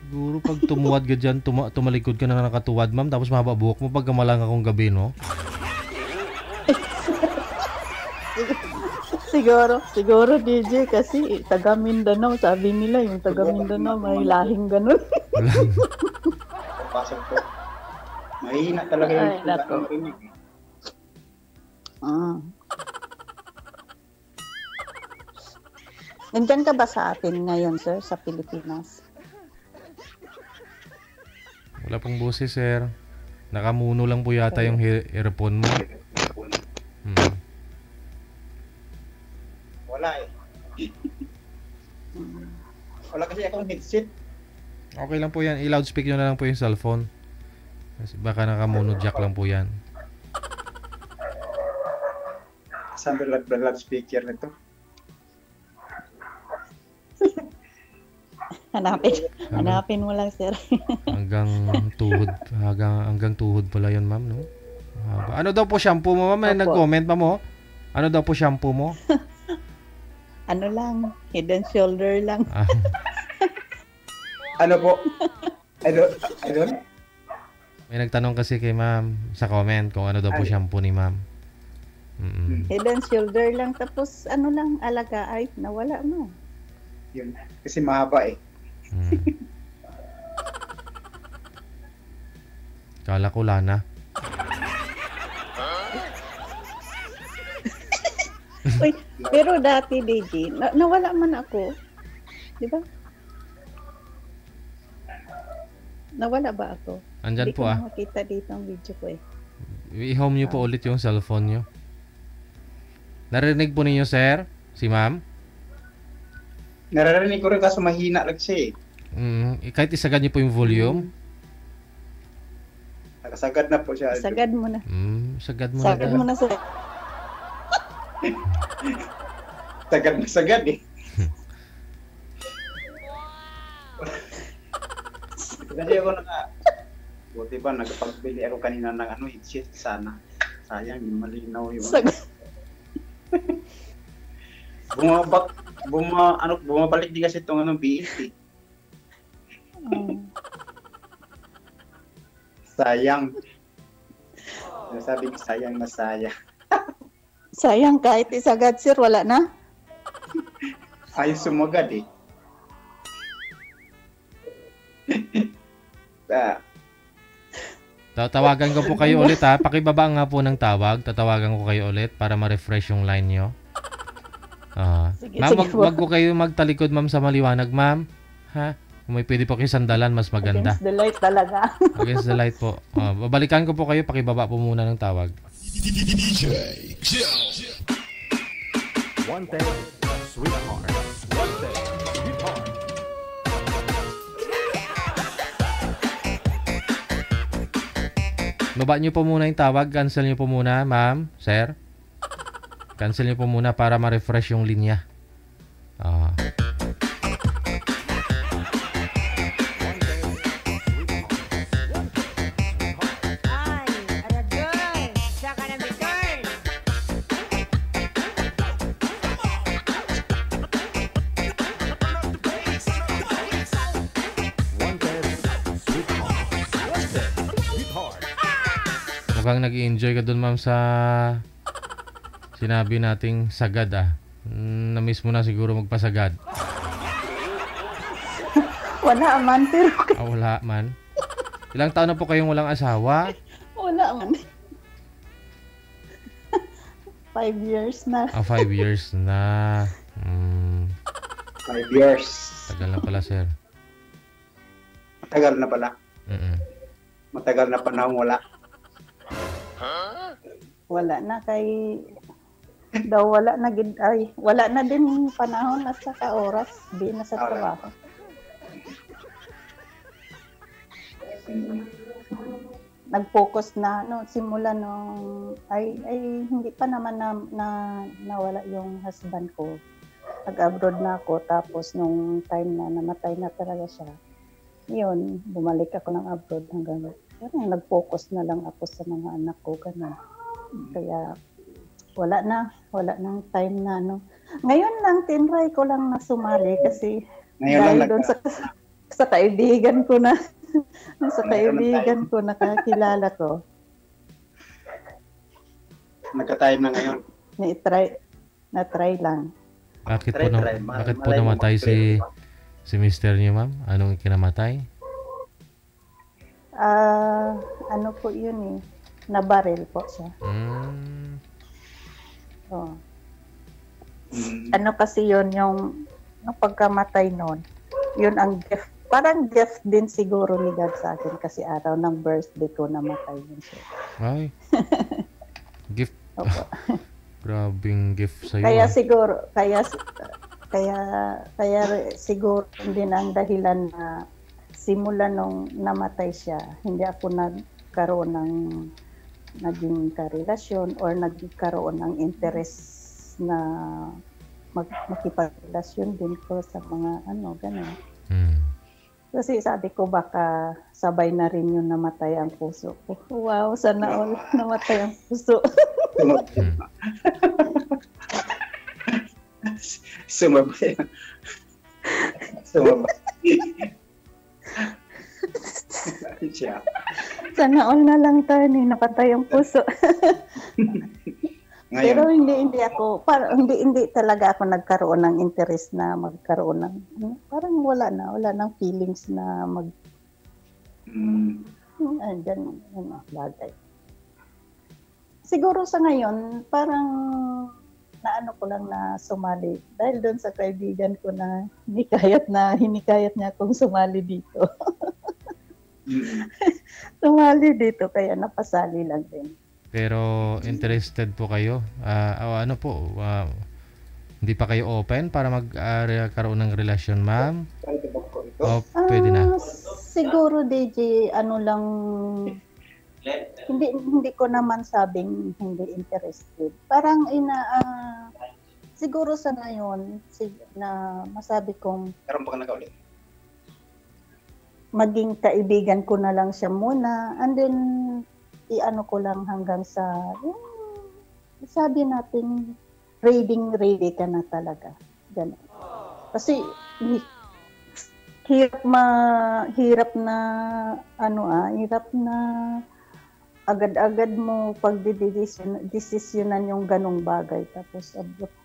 Siguro pag tumuwad ka dyan, tumalikod ka na nakatuwad, ma'am, tapos mahaba buhok mo pag kamalang akong gabi, no? Siguro DJ kasi taga Mindanao, sabi nila yung taga Mindanao may lahing ganun. Pasok ko. Mahina talaga yung Ay, nako. rinig. Nandiyan ka ba sa atin ngayon, sir, sa Pilipinas? Wala pong boses, sir. Nakamuno lang po yata yung earphone mo. Wala eh. Wala kasi akong headset. Okay lang po yan. I-loudspeak nyo na lang po yung cellphone. Kasi baka nakamono jack lang po yan. Saan ba loudspeaker nito? Hanapin mo lang, sir. Hanggang tuhod pala yun, ma'am, no? Ano daw po shampoo mo, ma'am? May Opo. nag-comment pa mo? Ano daw po shampoo mo? Ano lang, head and shoulder lang. Ano po? I don't? May nagtanong kasi kay ma'am sa comment kung ano daw po shampoo ni ma'am. Head and shoulder lang, tapos ano lang, alaga, ay, nawala mo. Yun. Kasi mahaba eh. Kala ko lana. Uy, pero dati, DJ, nawala man ako. Di ba? Nawala ba ako? Andyan Hindi po ko makita dito ang video ko eh. I-home nyo po ulit yung cellphone nyo. Narinig po ninyo, sir? Si ma'am? Nararinig ko rin kaso mahina lang siya eh. Kahit isagad nyo po yung volume. Nakasagad na po siya. Sagad mo na. Sagad mo na. Sagad mo na, sir. Sagad eh. Kasi ako buti ba nagpagbili ako kanina ng headset sana. Sayang, hindi malinaw yung Sagad. Bumabalik din kasi itong BLT. Sayang. Sabi ko sayang na sayang. Sayang, kahit isagad, sir, wala na. Ayos sumagad eh. Tatawagan ko po kayo ulit, ha. Pakibaba nga po ng tawag. Tatawagan ko kayo ulit para ma-refresh yung line nyo. Sige, Ma'am, sige po. wag ko kayo magtalikod, ma'am, sa maliwanag, ma'am. Ha? Kung may pwede po kayo sandalan, mas maganda. Against the light talaga. Against the light po. Babalikan ko po kayo, pakibaba po muna ng tawag. DJ Jill. One thing, sweetheart. One thing, sweetheart. Baba nyo po muna yung tawag. Cancel nyo po muna, ma'am, sir. Cancel nyo po muna para ma-refresh yung linya. Mukhang nag-i-enjoy ka dun, ma'am, sa sinabi nating sagad, na-miss mo na siguro magpasagad. Wala man, pero Wala man. Ilang taon na po kayong walang asawa? wala man. 5 years na. 5 years na. 5 years. Tagal na pala, sir. Matagal na pala. Mm-mm. Matagal na panahon wala. Wala na kay daw wala na gid ay wala na din panahon at saka oras di na sa trabaho. Nag-focus na simula nung ay hindi pa naman na nawala yung husband ko. Nag-abroad na ako tapos nung time na namatay na talaga siya. Yun, bumalik ako ng abroad hanggang parang nag-focus na lang ako sa mga anak ko ganun. Kaya wala nang time na Ngayon lang tinry ko lang na sumali kasi dahil doon sa kaibigan ko na sa kaibigan ko nakakilala ko. Nagka-time na ngayon. Na-try lang. Bakit po namatay si mister niyo, ma'am? Anong kinamatay? Ano po yun eh. Nabaril po siya. Oh. Ano kasi yun yung pagkamatay nun. Yun ang gift. Parang gift din siguro ni God sa akin kasi araw ng birthday ko namatay yun siya. Ay. Gift. Opo. Grabing gift sa'yo. Kaya siguro, kaya siguro din ang dahilan na simula nung namatay siya, hindi ako nagkaroon ng naging karelasyon or nagkaroon ng interest na makipagrelasyon din ko sa mga gano'n. Kasi sabi ko baka sabay na rin yung namatay ang puso ko. Wow, sana all namatay ang puso. Sumabay. Sana all na lang tayo napatay ang puso. Pero hindi ako hindi talaga ako nagkaroon ng interest na magkaroon ng parang wala nang feelings na ganun bagay. Siguro sa ngayon parang naano ko lang na sumali dahil doon sa kaibigan ko na hinikayat niya akong sumali dito. Sumali dito kaya napasali lang din. Pero interested po kayo? Hindi pa kayo open para magkaroon ng relasyon, ma'am? Pwede na. Siguro DJ, hindi ko naman sabing hindi interested. Parang siguro sa ngayon na masabi kong maging kaibigan ko na lang siya muna and then iano ko lang hanggang sa sabi natin ready ka na talaga. Ganun. Kasi hirap na agad-agad mo pagdidesisyonan yung ganong bagay tapos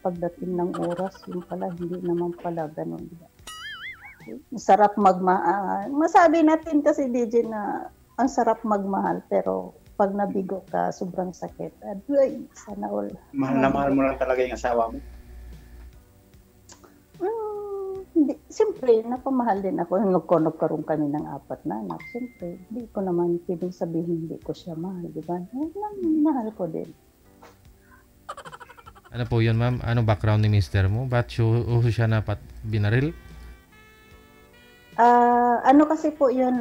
pagdating ng oras yung pala hindi naman pala ganon. Masarap masabi natin kasi DJ na ang sarap magmahal pero pag nabigo ka sobrang sakit. Ay, sana all. Mahal na mahal mo lang talaga yung asawa mo. Hindi, siyempre, napamahal din ako. Nagkaroon kami ng 4 na anak. Siyempre, hindi ko naman pwedeng sabihin hindi ko siya mahal, di ba? Mahal ko din. Ano po yun, ma'am? Ano background ni mister mo? Ba't siya na binaril? Ano kasi po yun,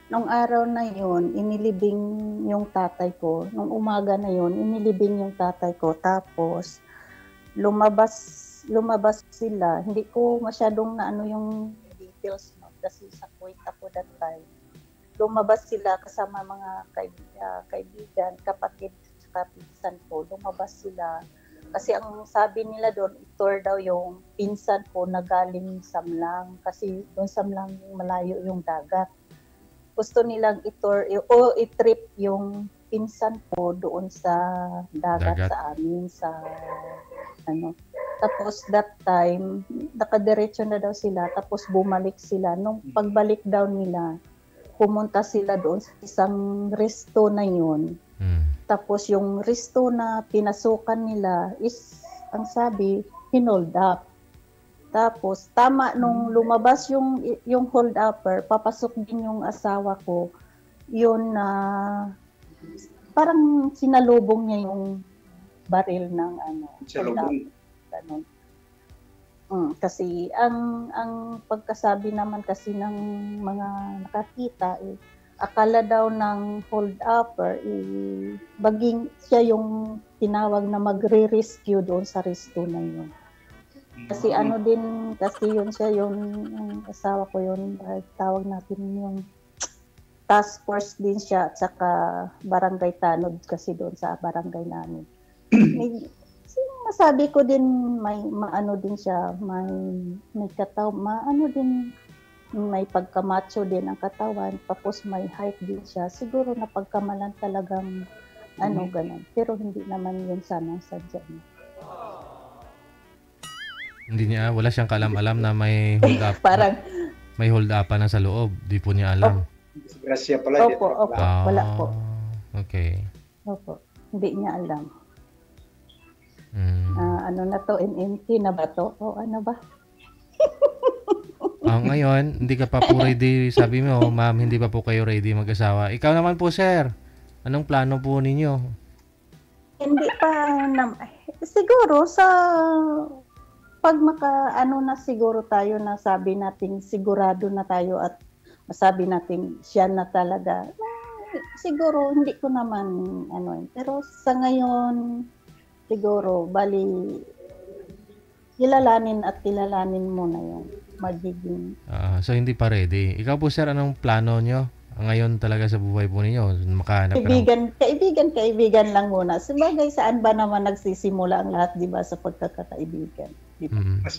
nung araw na yon, inilibing yung tatay ko. Nung umaga na yon, inilibing yung tatay ko. Tapos, lumabas sila. Hindi ko masyadong naano yung details, no? Kasi sa Kuwait ako that time. Lumabas sila kasama mga kaibigan, kapatid, saka pinsan ko. Lumabas sila. Kasi ang sabi nila doon, itor daw yung pinsan ko na galing Samlang. Kasi doon Samlang malayo yung dagat. Gusto nilang i-trip yung pinsan ko doon sa dagat. Sa amin, sa ano. Tapos that time, nakadiretso na daw sila, tapos bumalik sila. Nung pagbalik daw nila, pumunta sila doon sa isang resto na yun. Tapos yung resto na pinasukan nila is, ang sabi, hinold up. Tapos, tama nung lumabas yung hold upper, papasok din yung asawa ko, yun na parang sinalubong niya yung baril ng hold upper. Ganun. Kasi ang pagkasabi naman kasi ng mga nakakita, akala daw ng hold upper, baging siya yung tinawag na magre-rescue doon sa resto na yun. Kasi kasi yun siya, yung asawa ko yun, tawag natin yung task force din siya, at saka barangay tanod kasi doon sa barangay namin. Masabi ko din, may maano din siya, may may pagkamacho din ang katawan, tapos may height din siya. Siguro na pagkamalan talagang ganun. Pero hindi naman yun sana sadya niya. Hindi niya, wala siyang kalam-alam na may hold up. Parang may hold up na sa loob. Di po niya alam. Grasya pala. Opo. Wala po. Okay. Opo. Hindi niya alam. Ano na to? MMT na ba to? O ano ba? Ngayon, hindi ka pa po ready. Sabi mo, ma'am, hindi pa po kayo ready mag-asawa. Ikaw naman po, sir. Anong plano po ninyo? Hindi pa siguro sa pag na siguro tayo na sabi natin sigurado na tayo at masabi natin siya na talaga, siguro hindi ko naman pero sa ngayon siguro bali kilalanin mo na yung magiging so hindi pa ready. Ikaw po, sir, anong plano nyo ngayon talaga sa buhay po ninyo? Makahanap kaibigan lang muna. Sabagay, saan ba naman nagsisimula ang lahat, di ba, sa pagkakaibigan? Diba? Mas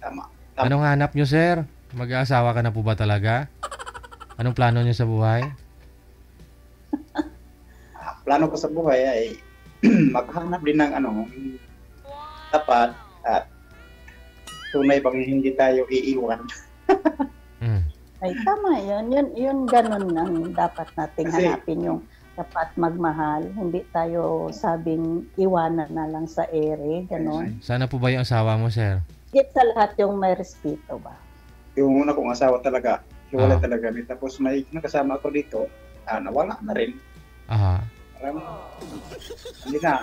tama. Anong hanap nyo, sir? Mag-aasawa ka na po ba talaga? Anong plano nyo sa buhay? Plano ko sa buhay ay maghanap din ng tapat at tunay bang hindi tayo iiwan. Ay, tama yun. Yun ganun ang dapat nating hanapin, yung dapat magmahal. Hindi tayo sabing iwanan na lang sa ere, ganun. Sana po ba yung asawa mo, sir? Higit sa lahat yung may respeto ba? Yung una kong asawa talaga, hiwalay talaga. Tapos may nakasama ako dito, nawala na rin. Parang, hindi na,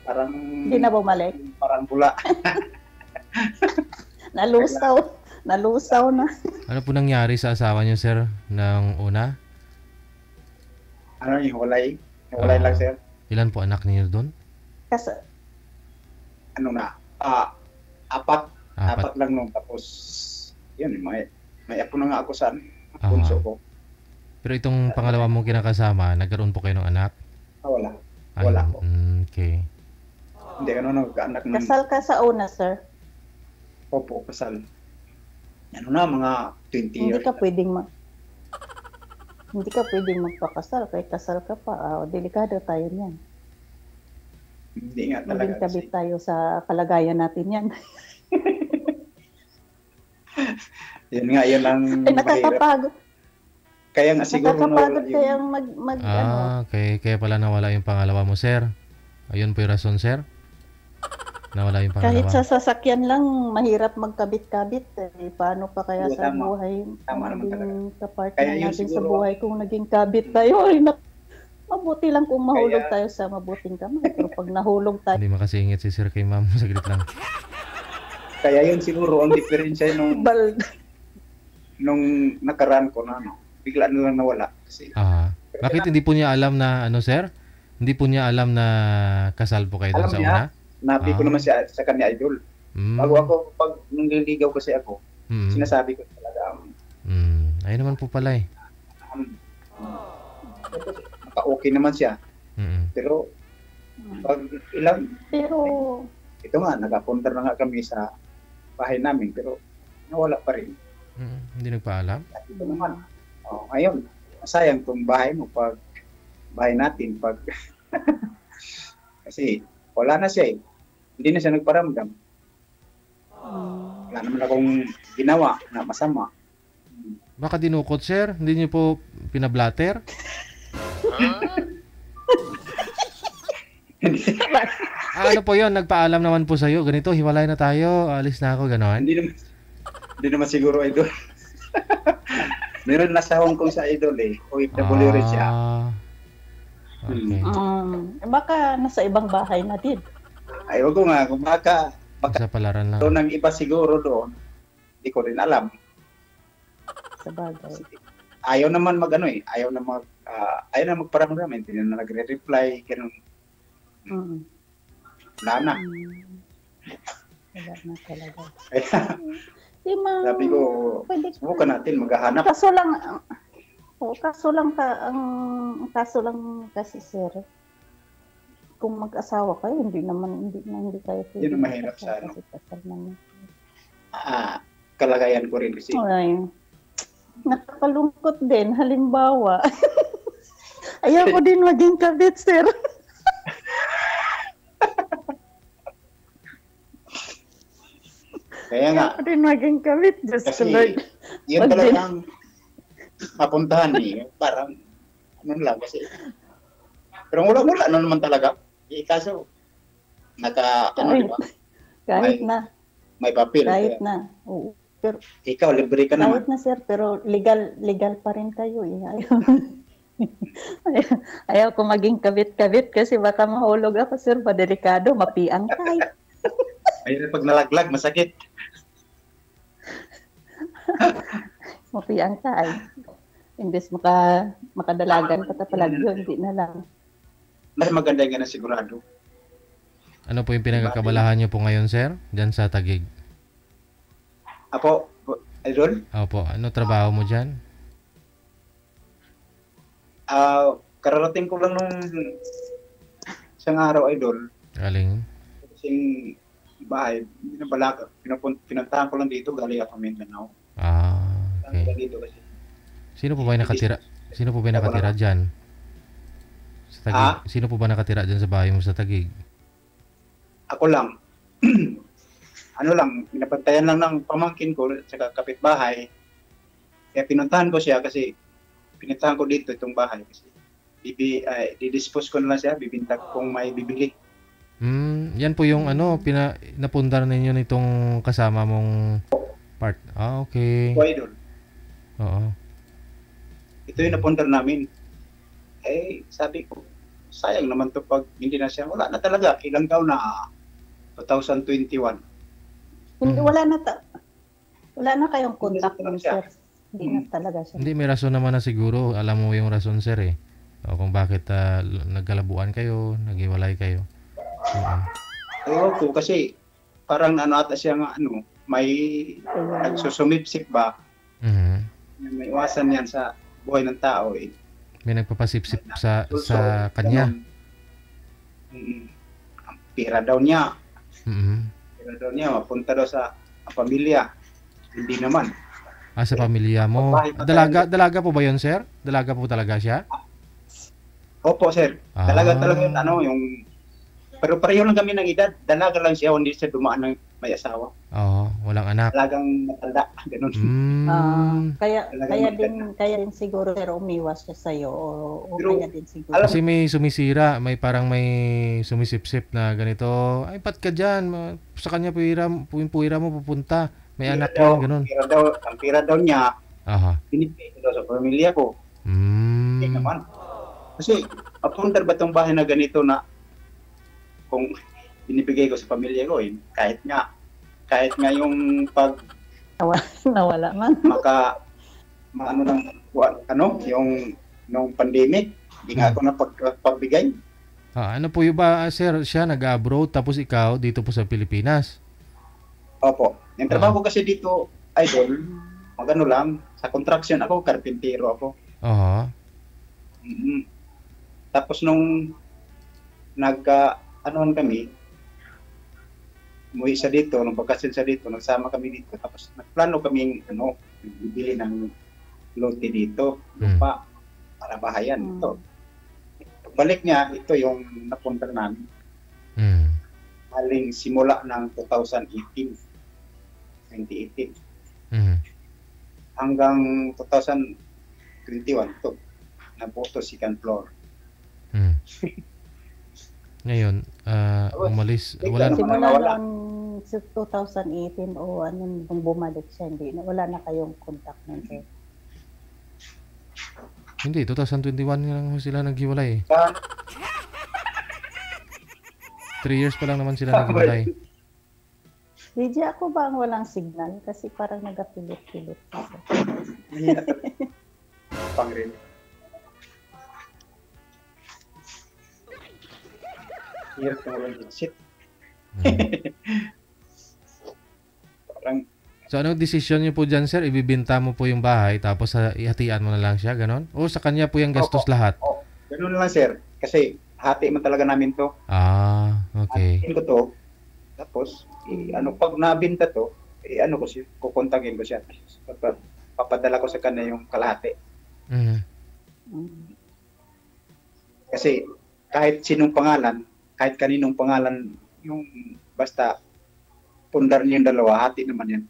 parang... Hindi na bumalik? Parang bula. Nalusaw na. Ano po nangyari sa asawa niyo, sir, ng una? Hiwalay. Hiwalay lang, sir. Ilan po anak niyo doon? Kasi, apat. Apat lang nung. Tapos, yun, may apo na nga ako saan. Punso ko. Pero itong pangalawa mong kinakasama, nagkaroon po kayo ng anak? Wala. Wala po. Okay. Hindi, nagkaanak ng... Kasal ka sa una, sir? Opo, kasal. Mga 20 years. Hindi ka pwedeng magpakasal, kahit kasal ka pa. Delikado tayo niyan. Hindi nga talaga. Maging kabit tayo sa kalagayan natin yan. Yun nga, yun ang nakakapagod. Kaya nga siguro nakakapagod kayang Kaya pala nawala yung pangalawa mo, sir. Ayun po yung rason, sir. Nawala yung pangalawa. Kahit sa sasakyan lang, mahirap magkabit-kabit. Paano pa kaya sa buhay? Tama naman talaga. Kapartner natin sa buhay kung naging kabit tayo. Mabuti lang kung mahulog tayo sa mabuting kamay. Pero pag nahulog tayo... Hindi makasingit si sir kay ma'am. Saglit lang. Kaya yun siguro ang diferensya nung nakaraan ko na bigla na lang nawala. Kasi, Bakit hindi po niya alam na ano, sir? Hindi po niya alam na kasal po kayo doon alam sa niya, una? nabi ko naman siya sa kanya idol. Bago ako, pag nililigaw kasi ako, sinasabi ko talaga, ayun naman po pala eh. Naka-okay naman siya. Pero, pag ilang, Pero, ito nga, nakapunta na nga kami sa bahay namin, pero nawala pa rin. Hindi nagpaalam? Ito naman. Ngayon, sayang tong bahay mo pag bahay natin, pag kasi wala na siya eh. Hindi na siya nagparamdam. Wala naman akong ginawa na masama. Baka dinukot, sir? Hindi niyo po pinablatter? Ano po yun? Nagpaalam naman po sa'yo. Ganito, hiwalay na tayo. Alis na ako, gano'n? Hindi naman siguro idol. Meron na sa Hong Kong sa idol eh. OFW rin siya. Okay. Baka nasa ibang bahay na din. Ay, wag ko nga. Kung baka Sa palaran lang. doon ang iba siguro doon. Hindi ko rin alam. Sa bagay. Ayaw naman mag-ano eh. Ayaw na magparamdam. Hindi na nagre-reply. Ganun. Wala na. Wala na talaga. Kaya, sabi ko, subukan natin maghahanap. Kaso lang kasi sir, kung mag-asawa kayo, hindi kayo pwede. Yun ang mahirap sa ano. Kasi kasal naman. Kalagayan ko rin kasi. Ay, nakakalungkot din. Halimbawa, ayaw ko din maging kabit, sir. Kaya nga. Ayaw ko din maging kabit. Just Kasi Lord. yun talagang mapuntahan eh. Parang, ano lang kasi. Pero wala na naman talaga. Kaso, diba? Kahit na. May papel. Kahit na. Oo. Pero, ikaw, libre ka naman. kahit na sir, pero legal pa rin kayo. Ayaw ko maging kabit-kabit kasi baka mahulog ako, sir. Padelikado, mapiang tayo. Ayun, pag nalaglag, masakit. Mapiang tayo. Imbes makadalagan pa tapalag yun, hindi na lang. Mas maganda yung na sigurado. Ano po yung pinagkakabalahan niyo po ngayon, sir? Diyan sa Taguig. Apo, idol? Opo. Ano trabaho mo dyan? Kararating ko lang nung isang araw, idol. Galing? Kasing bahay, pinuntahan ko lang dito, galing ako Mindanao. Okay. Dito kasi. Sino po ba yung nakatira? Sino po ba yung nakatira dyan? Sa Taguig? Sino po ba nakatira dyan sa bahay mo sa Taguig? Ako lang. Ano lang, pinapantayan lang ng pamangkin ko sa kapitbahay. Kaya pinuntahan ko siya kasi pinuntahan ko dito itong bahay kasi didispose ko na lang siya, bibinta ko kung may bibili. Yan po yung napundar ninyo nitong kasama mong part. Okay. Idol. Oo. Ito yung napundar namin. Sabi ko, sayang naman to pag hindi na siya. Wala na talaga. Ilang taon na? 2021. Hindi, wala na kayong contact nun, sir. Hindi na talaga siya. Hindi, may rason naman na siguro. Alam mo yung rason, sir eh. O kung bakit nagkalabuan kayo, naghiwalay kayo. Ewan ko kasi parang ata siya nga may nagsusumipsip ba? May iwasan yan sa buhay ng tao eh. May nagpapasipsip sa kanya. Ang pira daw niya. Pira daw niya, mapunta daw sa pamilya. Hindi naman. Sa pamilya mo. Dalaga po ba yun, sir? Dalaga po talaga siya? Opo, sir. Dalaga talaga yung pero pareho lang kami ng edad. Dalaga lang siya, hindi siya dumaan ng may asawa. Walang anak. Dalagang matanda, ganun. Kaya din siguro pero umiwas siya sa'yo o kaya din siguro. Kasi may sumisira, may parang may sumisipsip na ganito. Ay, pat ka dyan. Sa kanya puwira mo pupunta. May anak yan, ganun. Ang pira daw niya, pinipay ko daw sa pamilya ko. Hindi naman. Kasi, apundar ba itong bahay na ganito na kung binibigay ko sa pamilya ko, kahit nga yung pag nawala man. maano ng yung nung pandemic, hindi nga ako pagbigay. Ano po yung ba, sir, siya nag-abroad tapos ikaw dito po sa Pilipinas? Opo. Yung trabaho ko kasi dito, idol, magano lang, sa construction ako, karpintero ako. Oo. Tapos nung anoan kami, umuwi sa dito, nung pagkasin sa dito, nagsama kami dito. Tapos nagplano kaming bibili ng lote dito, lupa, para bahayan. Ito. Balik niya, ito yung napunta namin. Haling simula ng 2018. Hanggang 2021 to nabuto second floor. Ngayon, umalis, wala na. Simula noon sa 2018 o nung bumalik siya, wala na kayong contact nun, sir. Hindi, 2021 nga lang sila naghiwalay. 3 years pa lang naman sila naghiwalay. DJ, ako ba ang walang signal? Kasi parang nagapilit-pilit. Pang-rin. Hirap na walang shit. Parang So, anong decision niyo po dyan, sir? Ibibinta mo po yung bahay, tapos ihatian mo na lang siya, ganon? O sa kanya po yung gastos lahat? Ganun lang, sir. Kasi hati man talaga namin to. Okay. Hatiin ko to. Tapos, pag nabinta to, kukontagin ko siya. Papadala ko sa kanya yung kalahati. Kasi kahit sinong pangalan, kahit kaninong pangalan, yung basta pundar niyo yung dalawa, hati naman yan.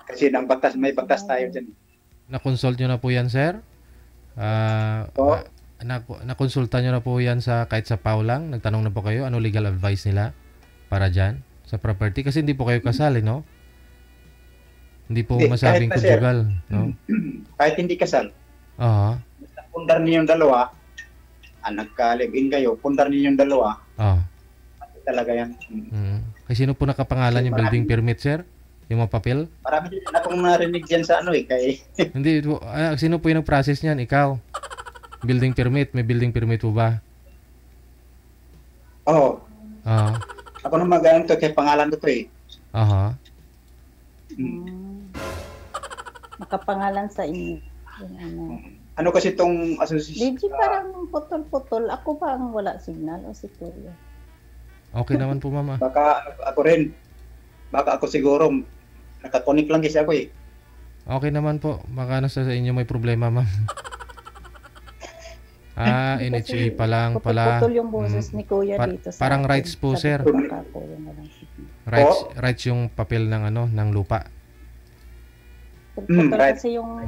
Kasi may batas tayo dyan. Na-consult nyo na po yan, sir? Na-consulta nyo na po yan kahit sa PAW lang? Nagtanong na po kayo? Ano legal advice nila para dyan? Sa property? Kasi hindi po kayo kasal, no? Hindi po masabing conjugal, no? Kahit hindi kasal. Basta pundar niyo yung dalawa, nagka-live-in kayo, pundar niyo yung dalawa. Talaga yan. Kasi sino po nakapangalan yung building permit, sir? Yung mga papel? Marami din akong narinig dyan sa kay... Hindi, sino po yung nag-process niyan? Ikaw? Building permit? May building permit po ba? Oo. Ako naman ganun to, kay pangalan ko to eh. Nakapangalan sa inyo. Ano kasi itong association? DJ, parang putol-putol. Ako ba ang wala signal o si Kuya? Okay naman po, mama. Baka ako rin. Baka ako siguro nakakonik lang kasi ako eh. Okay naman po. Baka sa inyo may problema, ma'am. NHA pa lang pala. Putol yung boses ni Kuya dito. Parang rights po, sir. Rights yung papel ng ng lupa. Putol kasi yung...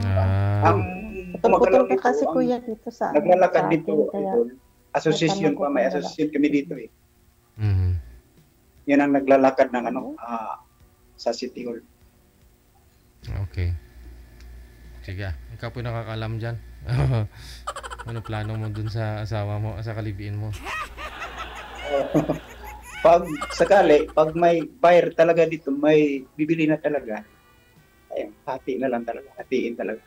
Putol ka kasi, Kuya, dito sa... Naglalakad dito. Association pa. May association kami dito eh. Yan ang naglalakad ng sa City Hall. Okay. Sige, ikaw po nakakalam dyan. Ano plano mo dun sa asawa mo, sa kalibiin mo? Pag sakali, pag may buyer talaga dito, may bibili na talaga, ayun, hati na lang talaga, hatiin talaga.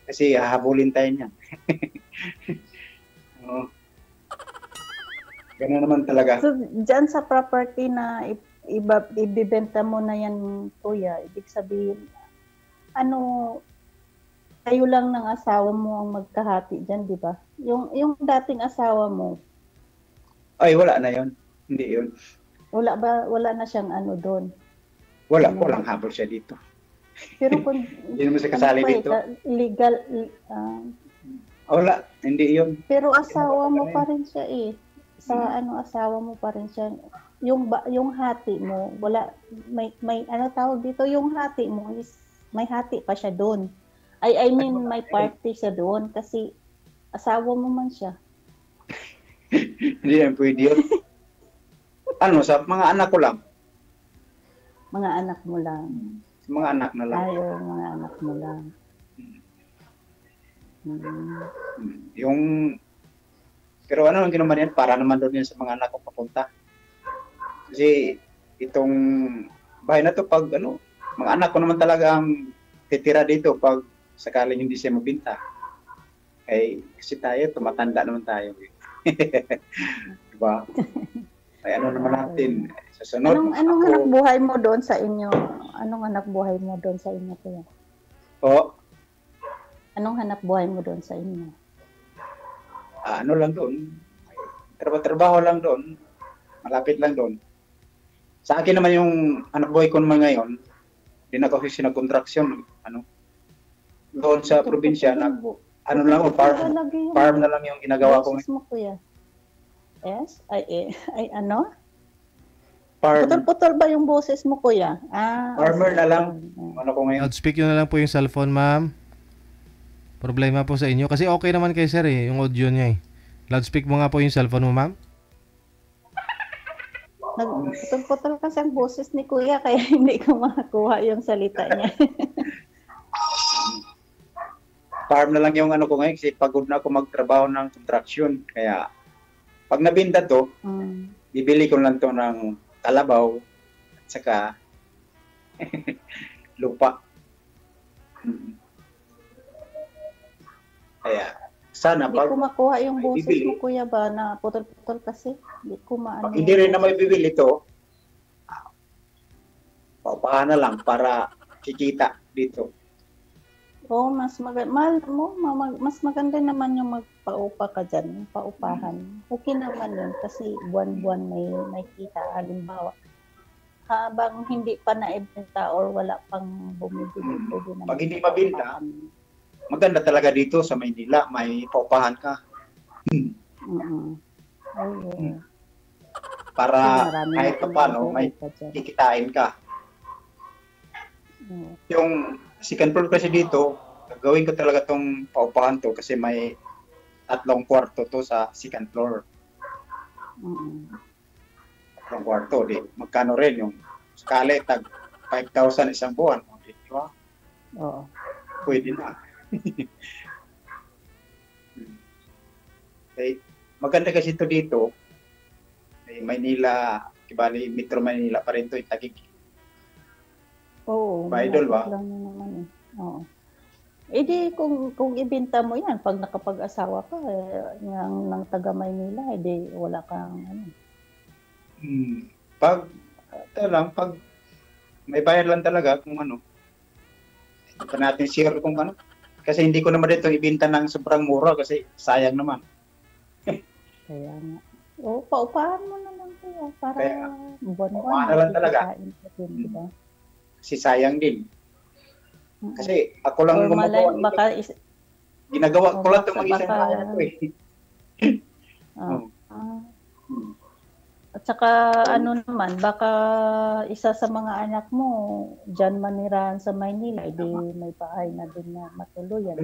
Kasi hahabulin tayo niyan. Ganun naman talaga. So, dyan sa property na ibibenta mo na yan, Kuya, ibig sabihin, kayo lang ng asawa mo ang magkahati dyan, di ba? Yung dating asawa mo. Ay, wala na yon. Hindi yun. Wala ba? Wala na siyang doon? Wala, walang habol siya dito. Pero kung... Hindi naman siya kasali dito. Legal... wala, hindi yun. Pero asawa mo pa rin siya eh. Sa asawa mo pa rin siya. Yung hati mo, wala, may tawag dito, yung hati mo is, may hati pa siya doon. I mean, may party siya doon kasi asawa mo man siya. Hindi yan pwede yun. Sa mga anak ko lang. Mga anak mo lang. Sa mga anak na lang. Mga anak mo lang. Pero ang ginawa yan, para naman doon yan sa mga anak ko papunta. Kasi itong bahay na to, pag mga anak ko naman talaga ang titira dito pag sakaling hindi siya mabinta. Kasi tayo, tumatanda naman tayo. Diba? Ay ano naman natin, sa sunod. Anong hanap buhay mo doon sa inyo? Anong hanap buhay mo doon sa inyo, kuya? O, Anong hanap buhay mo doon sa inyo? ano lang doon, trabaho lang doon, malapit lang doon. Sa akin naman yung hanap buhay ko naman ngayon, hindi na kasi sinag-contraction, doon sa probinsya, farm na lang yung ginagawa ko. Boses mo, kuya. Yes? Ay, ano? Farm, Putol-putol ba yung boses mo, kuya? farmer na lang, ano ko ngayon. Loudspeak nyo na lang po yung cellphone, ma'am. Problema po sa inyo. Kasi okay naman kay sir yung audio niya Loudspeak mo nga po yung cellphone mo, ma'am. Putol-putol kasi ang boses ni kuya, kaya hindi ko makakuha yung salita niya. Farm na lang yung ano ko ngayon kasi pagod na ako magtrabaho ng construction. Kaya pag nabinta to, bibili ko lang to ng kalabaw at saka lupa. Kaya sana Hindi pag ko makuha yung boses bibili. mo, kuya, ba, na putol-putol kasi. Hindi ko maano. pag hindi rin na may bibili to, paupahan na lang para kikita dito. Oo, mas maganda naman yung magpaupa ka dyan, yung paupahan. Okay naman yun kasi buwan-buwan may kita. Halimbawa, habang hindi pa naibenta or wala pang bumibili, pwede naman. Pag hindi mabinta, maganda talaga dito sa Maynila, may paupahan ka. Ayun. Para Marami kahit na paano, may ka dyan. kikitain ka. Yung second floor kasi dito, gagawin ko talaga tong paupahan to kasi may 3 kwarto to sa second floor. 3 kwarto, di magkano rin yung sakali tag 5,000 isang buwan. Di ba? Oo. Pwede na. Okay. Maganda kasi ito dito. Maynila, kibali Metro Manila pa rin to, Taguig. Oo. Ba, idol ba? Lang yun naman Oo. Eh di, kung ibenta mo yan, pag nakapag-asawa ka, ng taga Maynila, di wala kang Pag may bayad lang talaga kung ano. Hindi pa natin sure kung ano. Kasi hindi ko naman dito ibenta ng sobrang mura kasi sayang naman. Kaya nga. Oo, paupahan mo na lang kaya para buwan-buwan. paupahan na lang talaga. Diba? Kasi sayang din. Kasi ako lang Or gumagawa. baka Ginagawa ko lang itong mag-isang baka- bahay na to At saka ano naman, baka isa sa mga anak mo dyan manirahan sa Maynila, di may bahay na din na matuluyan.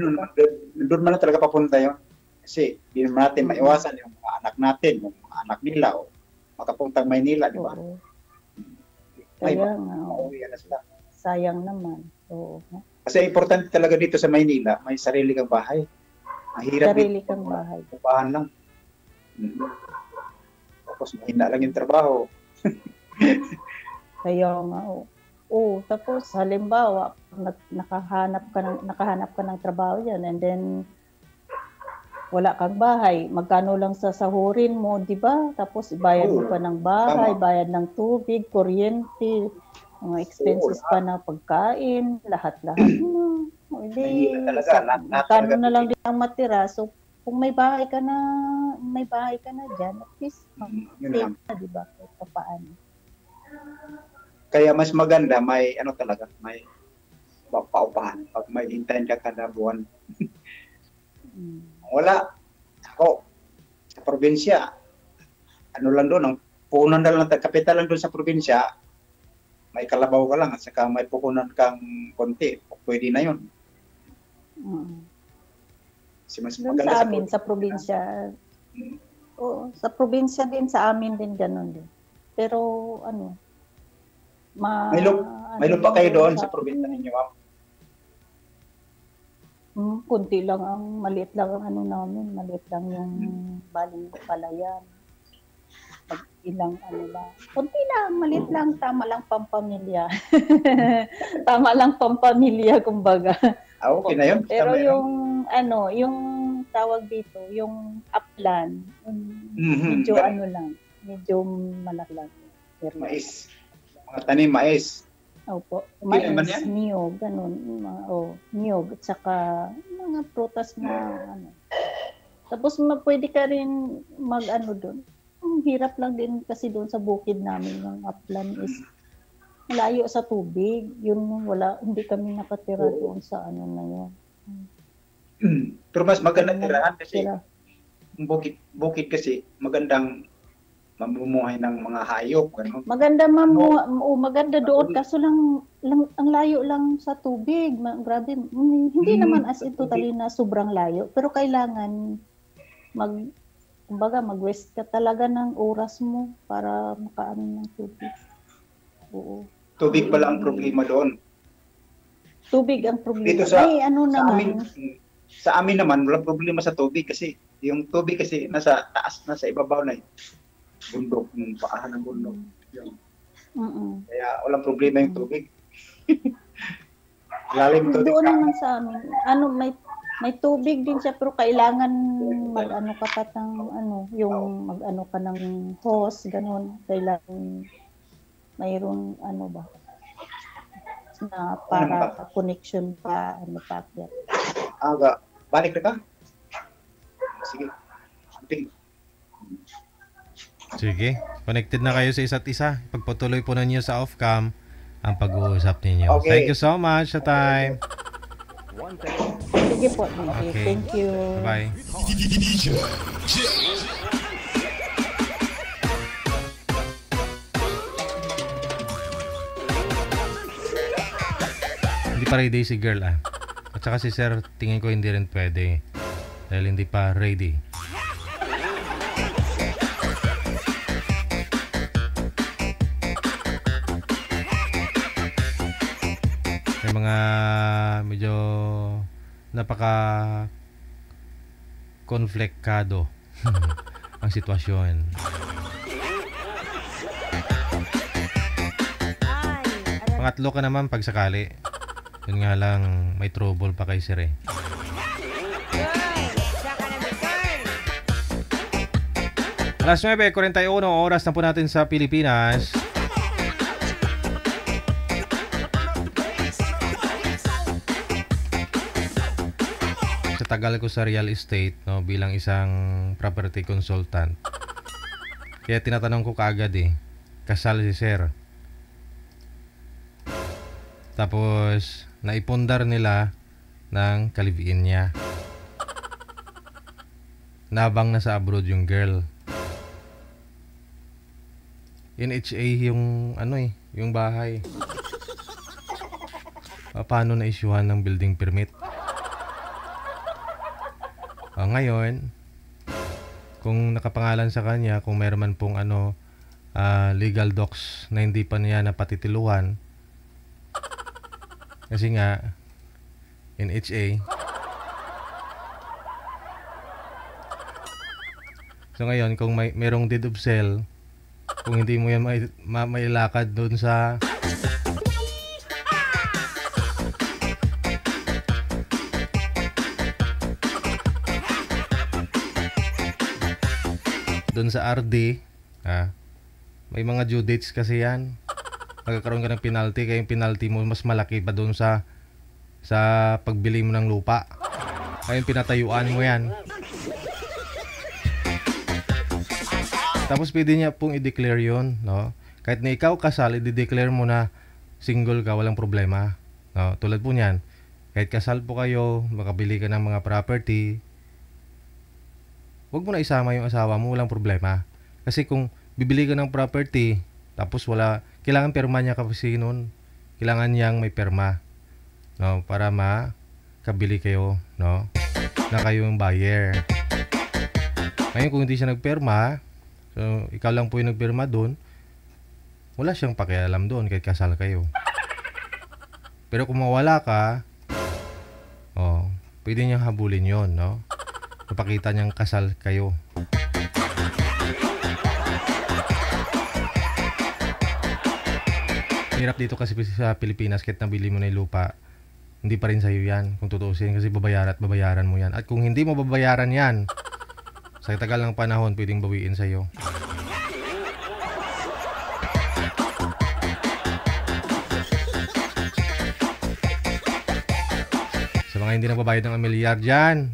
Doon man na talaga papunta yun. Kasi hindi naman natin maiwasan yung mga anak natin, yung mga anak nila o makapuntang Maynila, di ba? Oo. May Kaya nga, mauwi na sila. sayang naman. Oo. Kasi importante talaga dito sa Maynila, may sarili kang bahay. Mahirap Sarili dito, kang bahay. upahan lang. Tapos mahina lang yung trabaho. Kaya nga, oo. Tapos halimbawa, nakahanap ka ng trabaho yan and then wala kang bahay, magkano lang sa sahurin mo, di ba? Tapos bayad mo pa ng bahay, bayad ng tubig, kuryente, mga expenses pa na pagkain, lahat-lahat mo. Hindi, magkano na lang din ang matira. So, kung may bahay ka na dyan, at least, safe na, di ba? Kahit paano. Kaya mas maganda, may ano talaga, may paupahan. Pag may hintayin ka kada buwan. Wala. Ako, sa probinsya, ano lang doon, ang puhunan na lang, kapital lang doon sa probinsya, may kalabaw ka lang, at saka may puhunan kang konti, pwede na yun. Kasi mas Doon maganda sa amin, sa probinsya, oo, sa probinsya din, sa amin din, ganun din. Pero, ano, may lupa kayo doon sa probinsya ninyo, ma'am? Kunti lang maliit lang ang ano namin, maliit lang yung baling palayan. ilang ano lang. Kunti lang, malit lang, tama lang pampamilya. Tama lang pampamilya, kumbaga. Okay na yun. Pero Tama yun. yung ano, yung tawag dito, yung upland, medyo Mhm. ano lang, medyo malaki lang. Mais. Mga tanim, mais. Opo. Okay naman Mais, yan. niyog, ganun. Niyog. At saka mga prutas na ano. Tapos pwede ka rin mag-ano doon. Ang hirap lang din kasi doon sa bukid namin yung upland is malayo sa tubig. Yun wala, hindi kami nakatira doon sa ano na yun. Pero mas maganda tirahan kasi Tira. yung bukid kasi magandang mamumuhay ng mga hayop. Ano? Maganda maganda doon kaso lang ang layo lang sa tubig. Grabe. Hindi naman as in totally na sobrang layo, pero kailangan kumbaga mag-waste ka talaga ng oras mo para makaano ng tubig. Oo. Tubig pala ang problema doon. Tubig ang problema. Dito sa, Ay, ano sa naman. sa amin naman, walang problema sa tubig kasi yung tubig kasi nasa taas, nasa ibabaw na bundok, yung paahan ng bundok. Yun. Kaya walang problema yung tubig. Lalim tubig. Doon naman sa amin. Ano, may tubig din siya pero kailangan mag-ano ka pa ng ano, yung mag-ano ka ng hose, ganun. Kailangan mayroon ano ba? Na para connection pa, ano pa. Aga, balik na ka? Sige. Something. Sige, connected na kayo sa isa't isa. Pagpatuloy po ninyo sa off-cam ang pag-uusap ninyo. Okay. Thank you so much sa time. Sige po, Nikki. Okay. Thank you. Bye-bye. DJ J. Hindi pa ready si girl At saka si sir, tingin ko hindi rin pwede. Dahil hindi pa ready. May mga medyo napaka konfliktado ang sitwasyon. Pangatlo ka naman pag sakali. Yun nga lang, may trouble pa kay sir eh. Alas 9:41 oras na po natin sa Pilipinas. Sa tagal ko sa real estate, no, bilang isang property consultant. Kaya tinatanong ko kaagad kasal si sir. Tapos, naipundar nila ng kaliviin niya. Nabang na sa abroad yung girl. NHA yung yung bahay. Paano na-issuehan ng building permit? Ngayon, kung nakapangalan sa kanya, kung mayroon man pong legal docs na hindi pa niya napatitiluhan, kasi nga NHA. So ngayon, kung merong deed of sale, kung hindi mo yan mailakad doon sa RD, may mga due dates kasi yan. Magkakaroon ka ng penalty, kaya yung penalty mo mas malaki pa doon sa pagbili mo ng lupa. Kaya yung pinatayuan mo yan. Tapos pwede niya pong i-declare yun, no? Kahit na ikaw kasal, i-declare mo na single ka, walang problema, no? Tulad po niyan, kahit kasal po kayo, makabili ka ng mga property, huwag mo na isama yung asawa mo, walang problema. Kasi kung bibili ka ng property, tapos kailangan perma niya kasi nun. Kailangan niyang may perma, no? Para makabili kayo, no? Na kayo yung buyer. Ngayon kung hindi siya nagperma, so ikaw lang po yung nagperma doon, wala siyang pakialam doon kahit kasal kayo. Pero kung mawala ka, pwede niyang habulin yon, no? Napakita niyang kasal kayo. Hirap dito kasi sa Pilipinas, kahit nabili mo na yung lupa, hindi pa rin sa'yo yan kung tutuusin kasi babayaran mo yan. At kung hindi mo babayaran yan, sa tagal ng panahon, pwedeng bawiin sa'yo. Sa mga hindi nagbabayad ng amilyar dyan,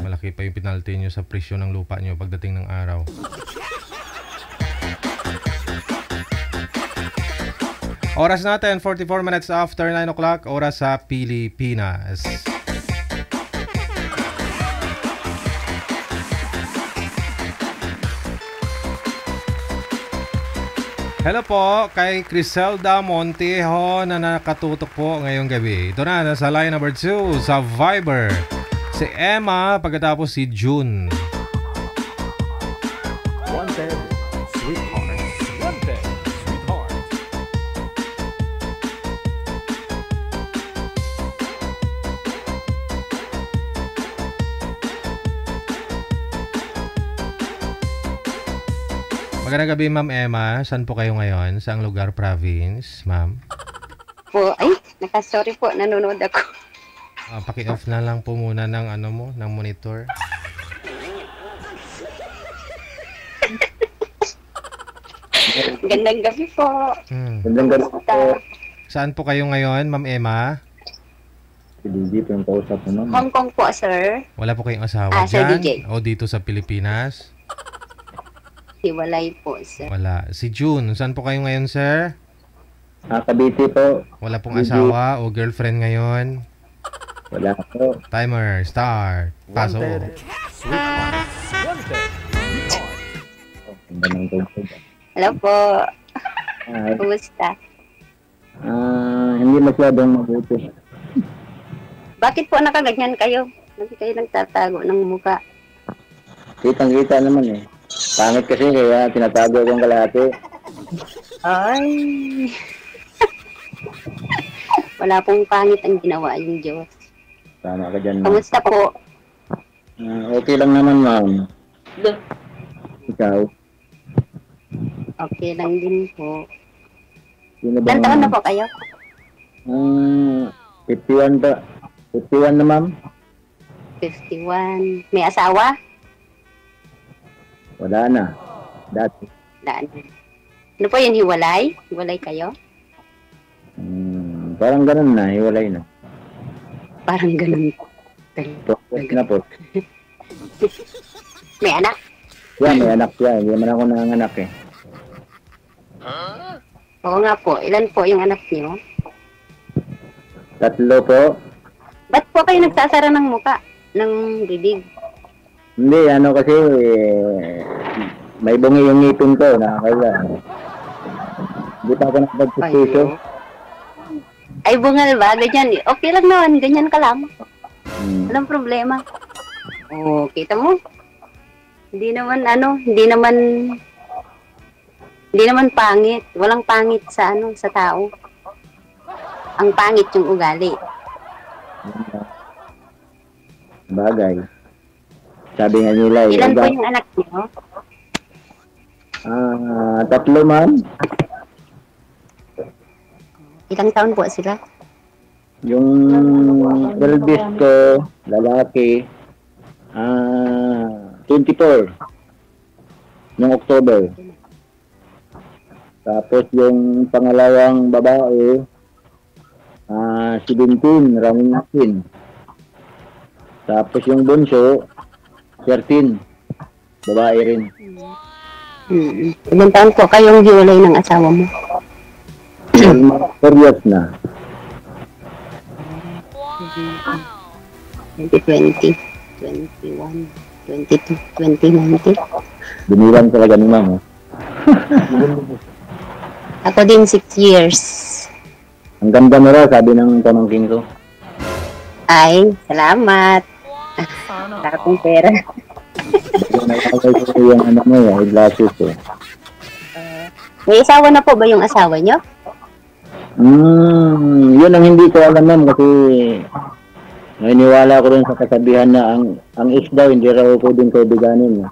malaki pa yung penalty nyo sa presyo ng lupa nyo pagdating ng araw. Oras natin, 44 minutes after 9 o'clock, oras sa Pilipinas. Hello po kay Criselda Montejo na nakatutok po ngayong gabi. Ito na, nasa line number 2 sa Viber. Si Emma, pagkatapos si June. Wanted, sweetheart. Wanted, sweetheart. Magandang gabi, Ma'am Emma. Saan po kayo ngayon? Saang lugar, province, ma'am? Po, ay, naka-sorry po, nanonood ako. Paki-off na lang po muna ng ano mo, ng monitor. Gandang gabi po. Gandang gabi po. Saan po kayo ngayon, Ma'am Emma? Si DJ po yung kausap mo, ma'am. Hong Kong po, sir. Wala po kayong asawa Sir dyan? DJ. O dito sa Pilipinas? Hiwalay po, sir. Wala. Si June, saan po kayo ngayon, sir? Cavite po. Wala pong asawa o girlfriend ngayon? Wala po. Timer, start. Paso. Wanted, sweetheart. Wanted, sweetheart. Gandang tugtog. Hello po. Ay, Kumusta? hindi masyadong mabuti. Bakit po nakaganyan kayo? Bakit kayo nagtatago ng muka? Kitang-kita naman eh. Pangit kasi kaya tinatago kong kalahati. Ay. Wala pong pangit ang ginawa yung Diyos. Tama ka dyan, ma'am. Kumusta po? Okay lang naman, ma'am. Ikaw? Okay lang din po. Sino Ilan taon na po kayo? 51 pa. 51 na, ma'am. 51. May asawa? Wala na. Dati. Daan. Ano po yun, hiwalay? Hiwalay kayo? Parang ganun na. Hiwalay na. Parang ganun po. Process na po. May anak? Yeah, may anak siya. Hindi naman ako nanganak eh. Oo nga po. Ilan po yung anak niyo? 3 po. Ba't po kayo nagsasara ng muka? Ng bibig? Hindi, ano kasi may bungi yung ngipin ko. Nakakaya. Hindi pa ako nakapagpustiso. Ay, bungal ba? Ganyan. Okay lang naman. Ganyan ka lang. Walang problema. Oo, kita mo? Hindi naman pangit. Walang pangit sa sa tao. Ang pangit yung ugali. Bagay. Sabi nga nila. Ilan po yung anak niyo? 3, ma'am. Ilang taon po sila? Yung eldest ko, lalaki, 24. Noong October. Tapos yung pangalawang babae, 17, running 19. Tapos yung bunso, 13. Babae rin. Ilang taon po kayong hiwalay ng asawa mo? 4 years na. 2020, 21, 22, 2019. Binilang talaga ni mama. Ako din 6 years. Ang ganda mo raw, sabi ng pamangkin ko. Ay, salamat. Saka kong pera. Nakakay ko yung ano mo, yung glasses eh. May asawa na po ba yung asawa nyo? Yun ang hindi ko alam, ma'am, kasi naniniwala ko rin sa kasabihan na ang ex daw hindi raw pwedeng kaibiganin.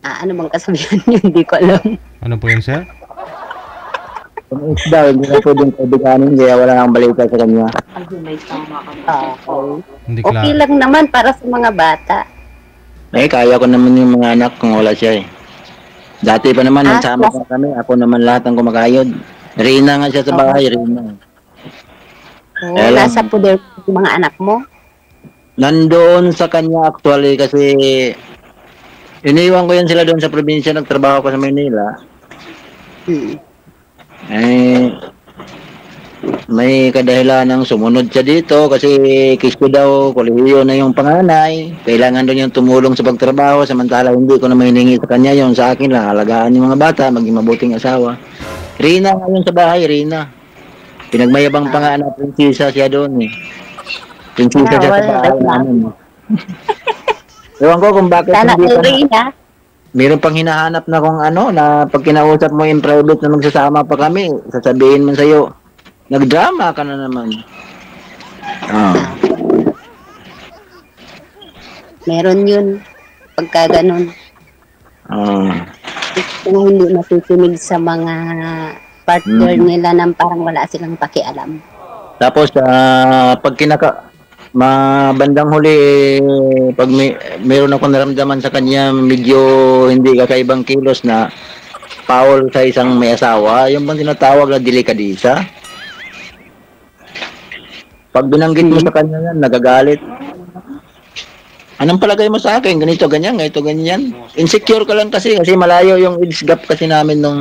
Ano bang kasabihan yun? Hindi ko alam. Ano po yun, sir? Kung isda, hindi na pwedeng kaibiganin, kaya wala nang balita sa kanya. Hindi Okay klaro. lang naman para sa mga bata. Kaya ko naman yung mga anak kung wala siya eh. Dati pa naman, nagsama pa kami, ako naman lahat ang kumakayod. Rina nga siya sa bahay, Rina. Oo, nasa poder yung mga anak mo. Nandoon sa kanya actually kasi iniwan ko yan sila doon sa probinsya, nagtrabaho ko sa Manila. May kadahilan ng sumunod siya dito kasi kisko daw, kolehiyo na yung panganay. Kailangan doon yung tumulong sa pagtrabaho, samantala hindi ko na hiningi sa kanya yung sa akin lang, alagaan yung mga bata, maging mabuting asawa. Rina ngayon sa bahay, Rina. Pinagmayabang pa nga na prinsesa siya doon eh. Prinsesa siya sa bahay namin. Ewan ko kung bakit hindi pa Rina. Meron pang hinahanap na kung ano, na pag kinausap mo in private na magsasama pa kami, sasabihin man sa'yo, nagdrama ka na naman. Meron yun. Pagka ganun. Kung hindi matutunig sa mga partner nila nang parang wala silang pakialam. Tapos, pag bandang huli, pag meron ako naramdaman sa kanya, medyo hindi kakaibang kilos na foul sa isang may asawa, yung bang tinatawag na delikadisa. Pag binanggit mo sa kanya yan, nagagalit. Anong palagay mo sa akin? Ganito, ganyan, ganyan. Insecure ka lang kasi malayo yung age gap kasi namin nung,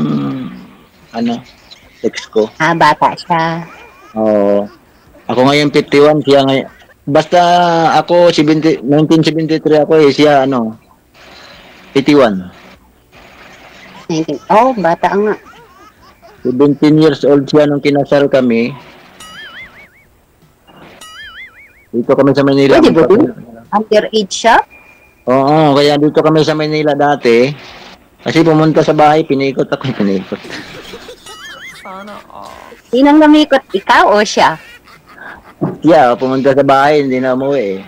ex ko. Bata siya. Oo. Ako ngayon 51, siya ngayon. Basta ako 1973 ako siya 81. Oh, bata nga. 17 years old siya nung kinasal kami. Dito kami sa Manila. Pwede ba din? Underage siya? Oo, kaya dito kami sa Manila dati. Kasi pumunta sa bahay, pinikot. Sinang namikot? Ikaw o siya? Yeah, pumunta sa bahay, hindi na umuwi eh.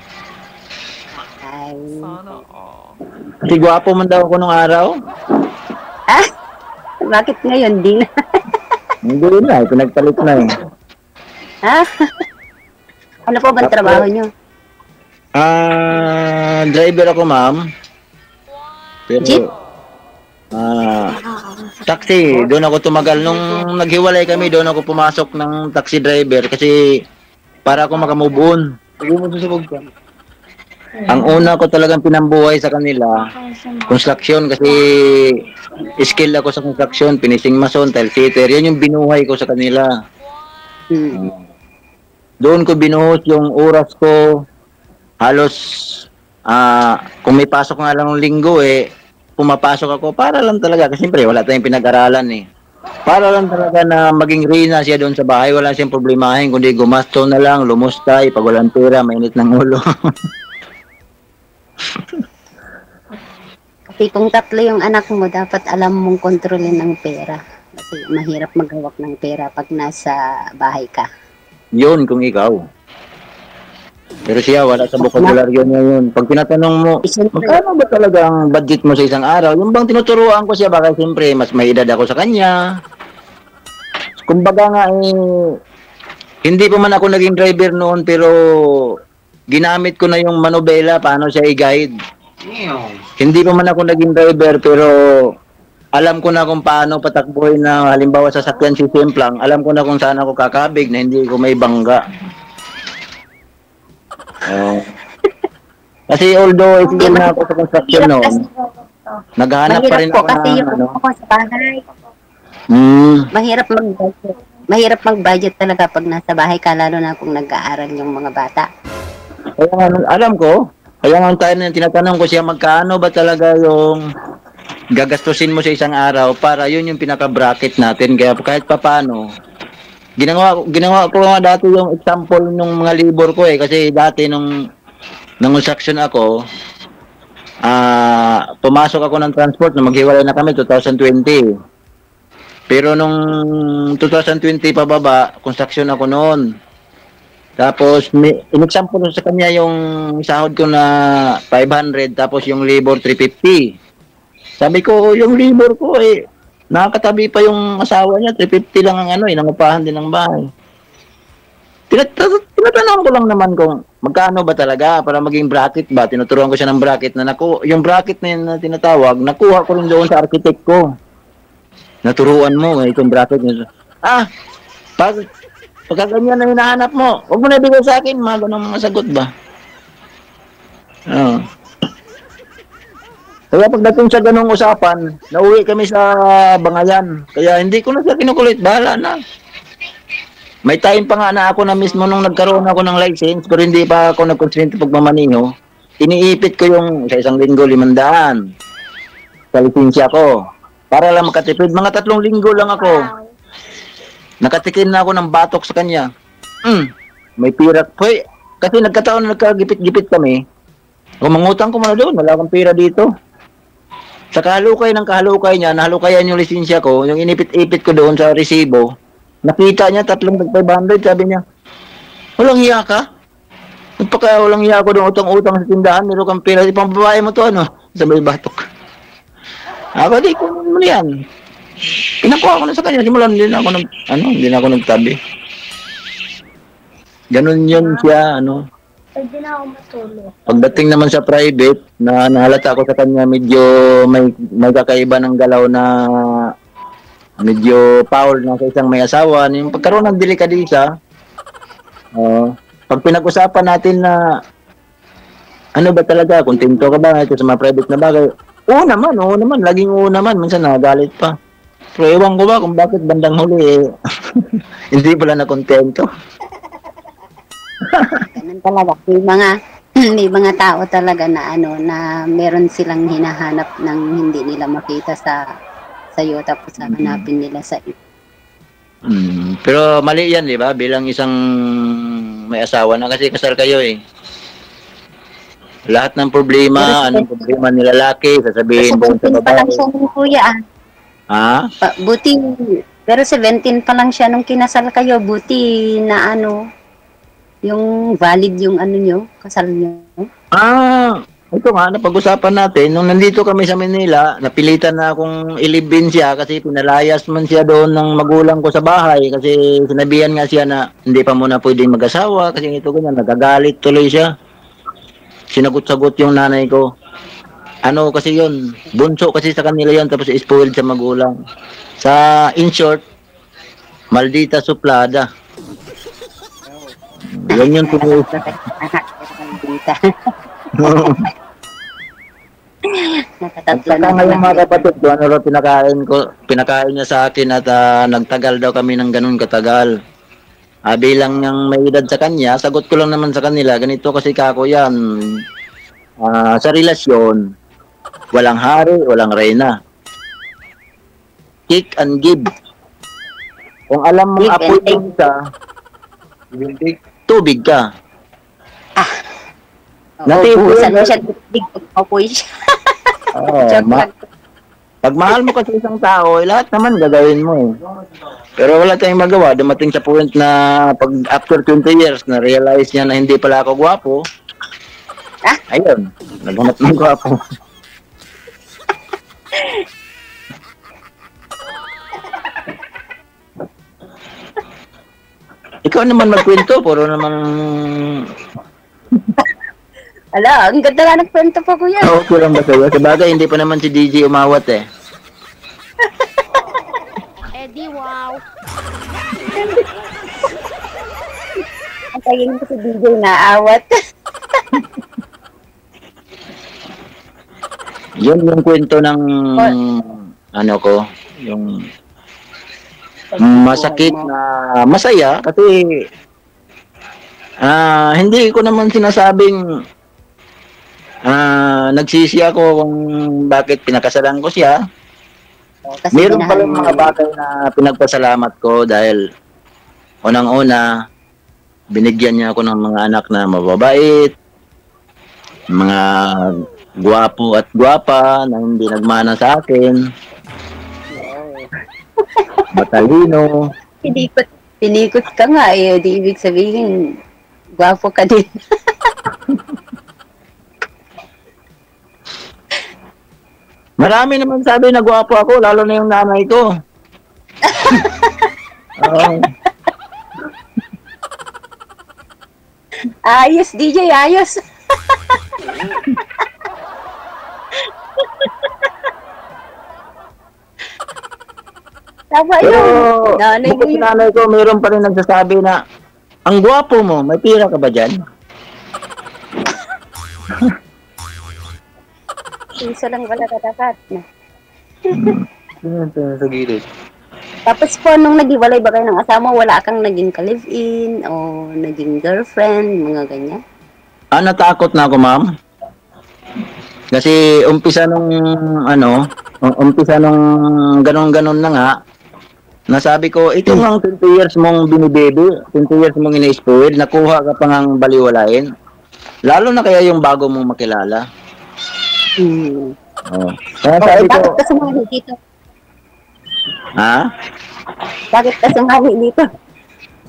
Kasi gwapo man daw ako nung araw. Bakit ngayon di na? Hindi na, pinagpalit na eh. Ano po ba trabaho nyo? Driver ako, ma'am. Pero, Jeep? Taxi, doon ako tumagal. Nung naghiwalay kami, doon ako pumasok ng taxi driver kasi para ako makamove on. Ang una ko talagang pinambuhay sa kanila, construction kasi skill ako sa construction, finishing mason, tile fitter. Yan yung binuhay ko sa kanila. Doon ko binuhos yung oras ko. Halos, kung may pasok nga lang ng linggo pumapasok ako para lang talaga. Kasi siyempre, wala tayong pinag-aralan eh. Para lang talaga na maging Rina siya doon sa bahay. Wala siyang problemahin, kundi gumasto na lang, lumustay, pag walang pera, mainit ng ulo. Kasi kung 3 yung anak mo, dapat alam mong kontrolin ng pera. Kasi mahirap maghawak ng pera pag nasa bahay ka. Yun, kung ikaw. Pero siya, wala sa bokabularyo niya yun. Pag tinatanong mo, magkano ba talaga ang budget mo sa isang araw? Yung bang tinuturuan ko siya, baka siyempre, mas may edad ako sa kanya. Kumbaga nga hindi pa man ako naging driver noon, pero ginamit ko na yung manobela, paano siya i-guide. Hindi pa man ako naging driver, pero alam ko na kung paano patakbuhin na halimbawa sa sakyan si Simplang, alam ko na kung saan ako kakabig na hindi ko may bangga. Kasi although skill na ako sa construction noon, naghahanap pa rin ako kasi na yung sa bahay. Mahirap mag-budget talaga pag nasa bahay ka, lalo na kung nag-aaral yung mga bata. Kaya alam ko, kaya nga tayo na tinatanong ko siya, magkano ba talaga yung gagastusin mo sa isang araw para yun yung pinaka-bracket natin. Kaya kahit papano, ginawa ko nga dati yung example ng mga libor ko kasi dati nung construction ako, pumasok ako ng transport na maghiwalay na kami 2020. Pero nung 2020 pababa, construction ako noon. Tapos in-example ko sa kanya yung sahod ko na 500 tapos yung labor 350. Sabi ko, yung labor ko eh, nakakatabi pa yung asawa niya, 350 lang ang ano eh, nangupahan din ng bahay. Tinatanong ko lang naman kung magkano ba talaga para maging bracket ba. Tinuturuan ko siya ng bracket na yung bracket na yun na tinatawag, nakuha ko rin doon sa architect ko. Naturuan mo, itong bracket niya. Pagka ganyan na hinahanap mo, huwag mo na ibigay sa akin, mga ganun mga sagot ba? Oo. Kaya pagdating sa ganung usapan, nauwi kami sa Bangayan. Kaya hindi ko na siya kinukulit, bahala na. May time pa nga na ako na mismo nung nagkaroon ako ng license, pero hindi pa ako nag-constraint pagmamaniho. Iniipit ko yung sa isang linggo 500 sa lisensya ko. Para lang makatipid. Mga 3 linggo lang ako. Nakatikin na ako ng batok sa kanya. May pirat. Hoy, kasi nagkataon na nagkagipit-gipit kami. Kung mangutang ko muna doon, wala akong pira dito. Sa kahalukay ng kahalukay niya, nahalukayan yung lisensya ko, yung inipit-ipit ko doon sa resibo. Nakita niya, 3,500, sabi niya, walang hiya ka? Walang hiya ko doon, utang-utang sa tindahan, meron kang pera, ipang babae mo to, ano? Sabay batok. Ako, di ko naman yan. Pinakuha ko na sa kanya, simulan, hindi na ako nagtabi. Ganun yun siya, ano. Pwede na ako matulog. Pagdating naman sa private, na nahalata ako sa kanya, medyo may kakaiba ng galaw na medyo foul na sa isang may asawa. Yung pagkaroon ng delikadisa, pag pinag-usapan natin na ano ba talaga, kontento ka ba ito sa mga private na bagay? Oo naman, laging oo naman, minsan nagagalit pa. Pero ewan ko ba kung bakit bandang huli hindi pala na kontento. Ganun talaga. May mga tao talaga na na meron silang hinahanap ng hindi nila makita sa iyo tapos hanapin nila sa iyo. Pero mali yan, di ba? Bilang isang may asawa na kasi kasal kayo eh. Lahat ng problema, anong problema ni lalaki, sasabihin mo sa babae. Pa lang siya ng kuya buti, pero 17 pa lang siya nung kinasal kayo, buti na yung valid yung nyo, kasal nyo. Ito nga, napag-usapan natin, nung nandito kami sa Manila, napilitan na akong ilibin siya kasi pinalayas man siya doon ng magulang ko sa bahay kasi sinabihan nga siya na hindi pa muna pwedeng mag-asawa kasi ito ganyan, nagagalit tuloy siya. Sinagot-sagot yung nanay ko. Ano kasi yun, bunso kasi sa kanila yun tapos spoiled sa magulang. In short, maldita suplada. Yan yung tuloy. Saka ngayon mga kapatid ko, pinakain niya sa akin at nagtagal daw kami ng ganun katagal. Bilang niyang may edad sa kanya, sagot ko lang naman sa kanila, ganito kasi kako yan. Sa relasyon, walang hari, walang reyna. Kick and give. Kung alam mong apoy yung isa, tubig ka. Buhusan mo siya tubig pag apoy siya. Pag mahal mo kasi isang tao, lahat naman gagawin mo eh. Pero wala tayong magawa. Dumating sa point na pag after 20 years, na-realize niya na hindi pala ako gwapo. Ayun, naghanap ng gwapo. Ikaw naman magkwento, puro naman... Ala, ang ganda nga nagkwento pa kuya. Okay lang ba sa'yo? Sabagay, hindi pa naman si DJ umawat eh. Eddie, wow. Antayin ko si DJ na awat. Yun yung kwento ng yung masakit na masaya kasi hindi ko naman sinasabing nagsisi ako kung bakit pinakasalan ko siya. Meron pa lang mga bagay na pinagpasalamat ko dahil unang-una binigyan niya ako ng mga anak na mababait, mga gwapo at gwapa na hindi nagmana sa akin, matalino. Pinikot ka nga eh, di ibig sabihin gwapo ka din. Marami naman sabi na gwapo ako, lalo na yung nanay ko. Oo. Ayos, DJ, ayos. Tama Pero, yun. Nanay mo bukod yun. sa nanay ko, mayroon pa rin nagsasabi na, ang gwapo mo, may pira ka ba dyan? Piso lang wala katakat. Sa gilid. Tapos po, nung naghiwalay ba kayo ng asawa, wala kang naging ka-live-in o naging girlfriend, mga ganyan? Natakot na ako, ma'am. Kasi umpisa nung ganon-ganon na nga, nasabi ko, ito ang 20 years mong binibebe, 20 years mong ina-spoil, nakuha ka pa ngang baliwalain. Lalo na kaya yung bago mong makilala. Oh. Kaya sabi ko, bakit ka sumali dito? ha? Bakit ka sumali dito?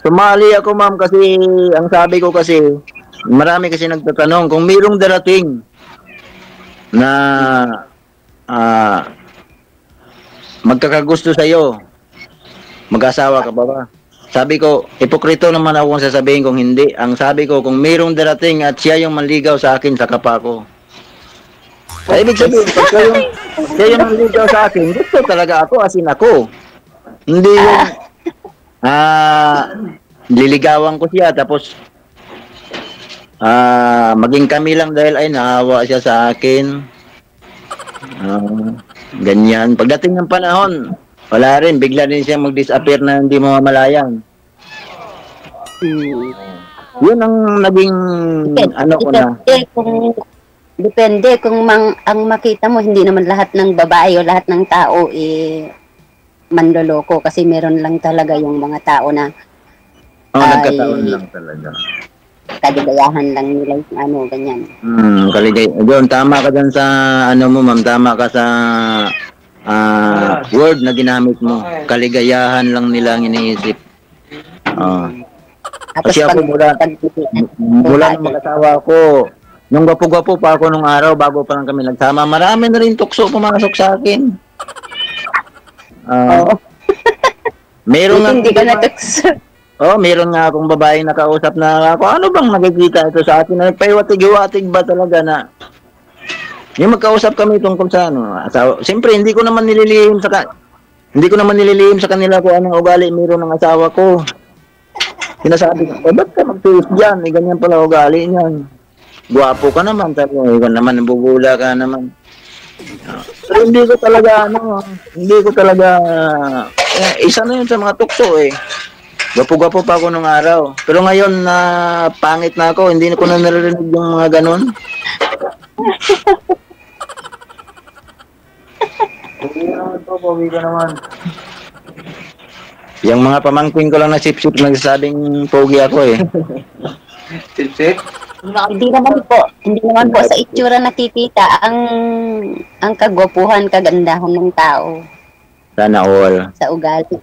Sumali ako, ma'am, kasi ang sabi ko kasi, marami kasi nagtatanong kung mayroong darating na magkakagusto sa'yo, mag-asawa ka ba ba? Sabi ko, hipokrito naman ako kung sasabihin kong hindi. Ang sabi ko, kung mayroong darating at siya yung manligaw sa akin, saka pa ako. Ay, ibig sabihin, pag siya yung manligaw sa akin, gusto talaga ako, asin ako. Hindi yung liligawan ko siya, tapos maging kami lang dahil ay naawa siya sa akin. Ganyan. Pagdating ng panahon, wala rin. Bigla din siya mag-disappear na hindi mo mamalayan. Yun ang naging ko na. Depende kung ang makita mo, hindi naman lahat ng babae o lahat ng tao manloloko. Kasi meron lang talaga yung mga tao na nagkataon lang talaga. Kaligayahan lang nila yung ganyan. Doon, tama ka dyan sa mo, ma'am. Tama ka sa word na ginamit mo. Kaligayahan lang nila ang iniisip. Kasi ako mula nung mag-asawa ko, nung gwapo-gwapo pa ako nung araw, bago pa lang kami nagsama, marami na rin tukso pumasok sa akin. Meron nga hindi ka natukso. Meron nga akong babaeng nakausap na ako, ano bang nakikita ito sa akin? Nagpaiwatig-iwatig ba talaga na yung magkausap kami tungkol sa asawa. Siyempre, hindi ko naman nililihim sa kanila kung anong ugali meron ng asawa ko. Sinasabi ko, ba't ka mag-face dyan? Ganyan pala ugali niyan. Guwapo ka naman, sabi ko, ikaw naman, nabubula ka naman. So, hindi ko talaga, isa na yun sa mga tukso eh. Gwapo-gwapo pa ako nung araw. Pero ngayon na pangit na ako, hindi ko na naririnig yung mga ganon. Pogi ka naman. Yung mga pamangkin ko lang na sip-sip nagsasabing pogi ako eh. Sip-sip? Hindi naman po sa itsura nakikita ang kagwapuhan, kagandahan ng tao. Sana all. Sa ugali.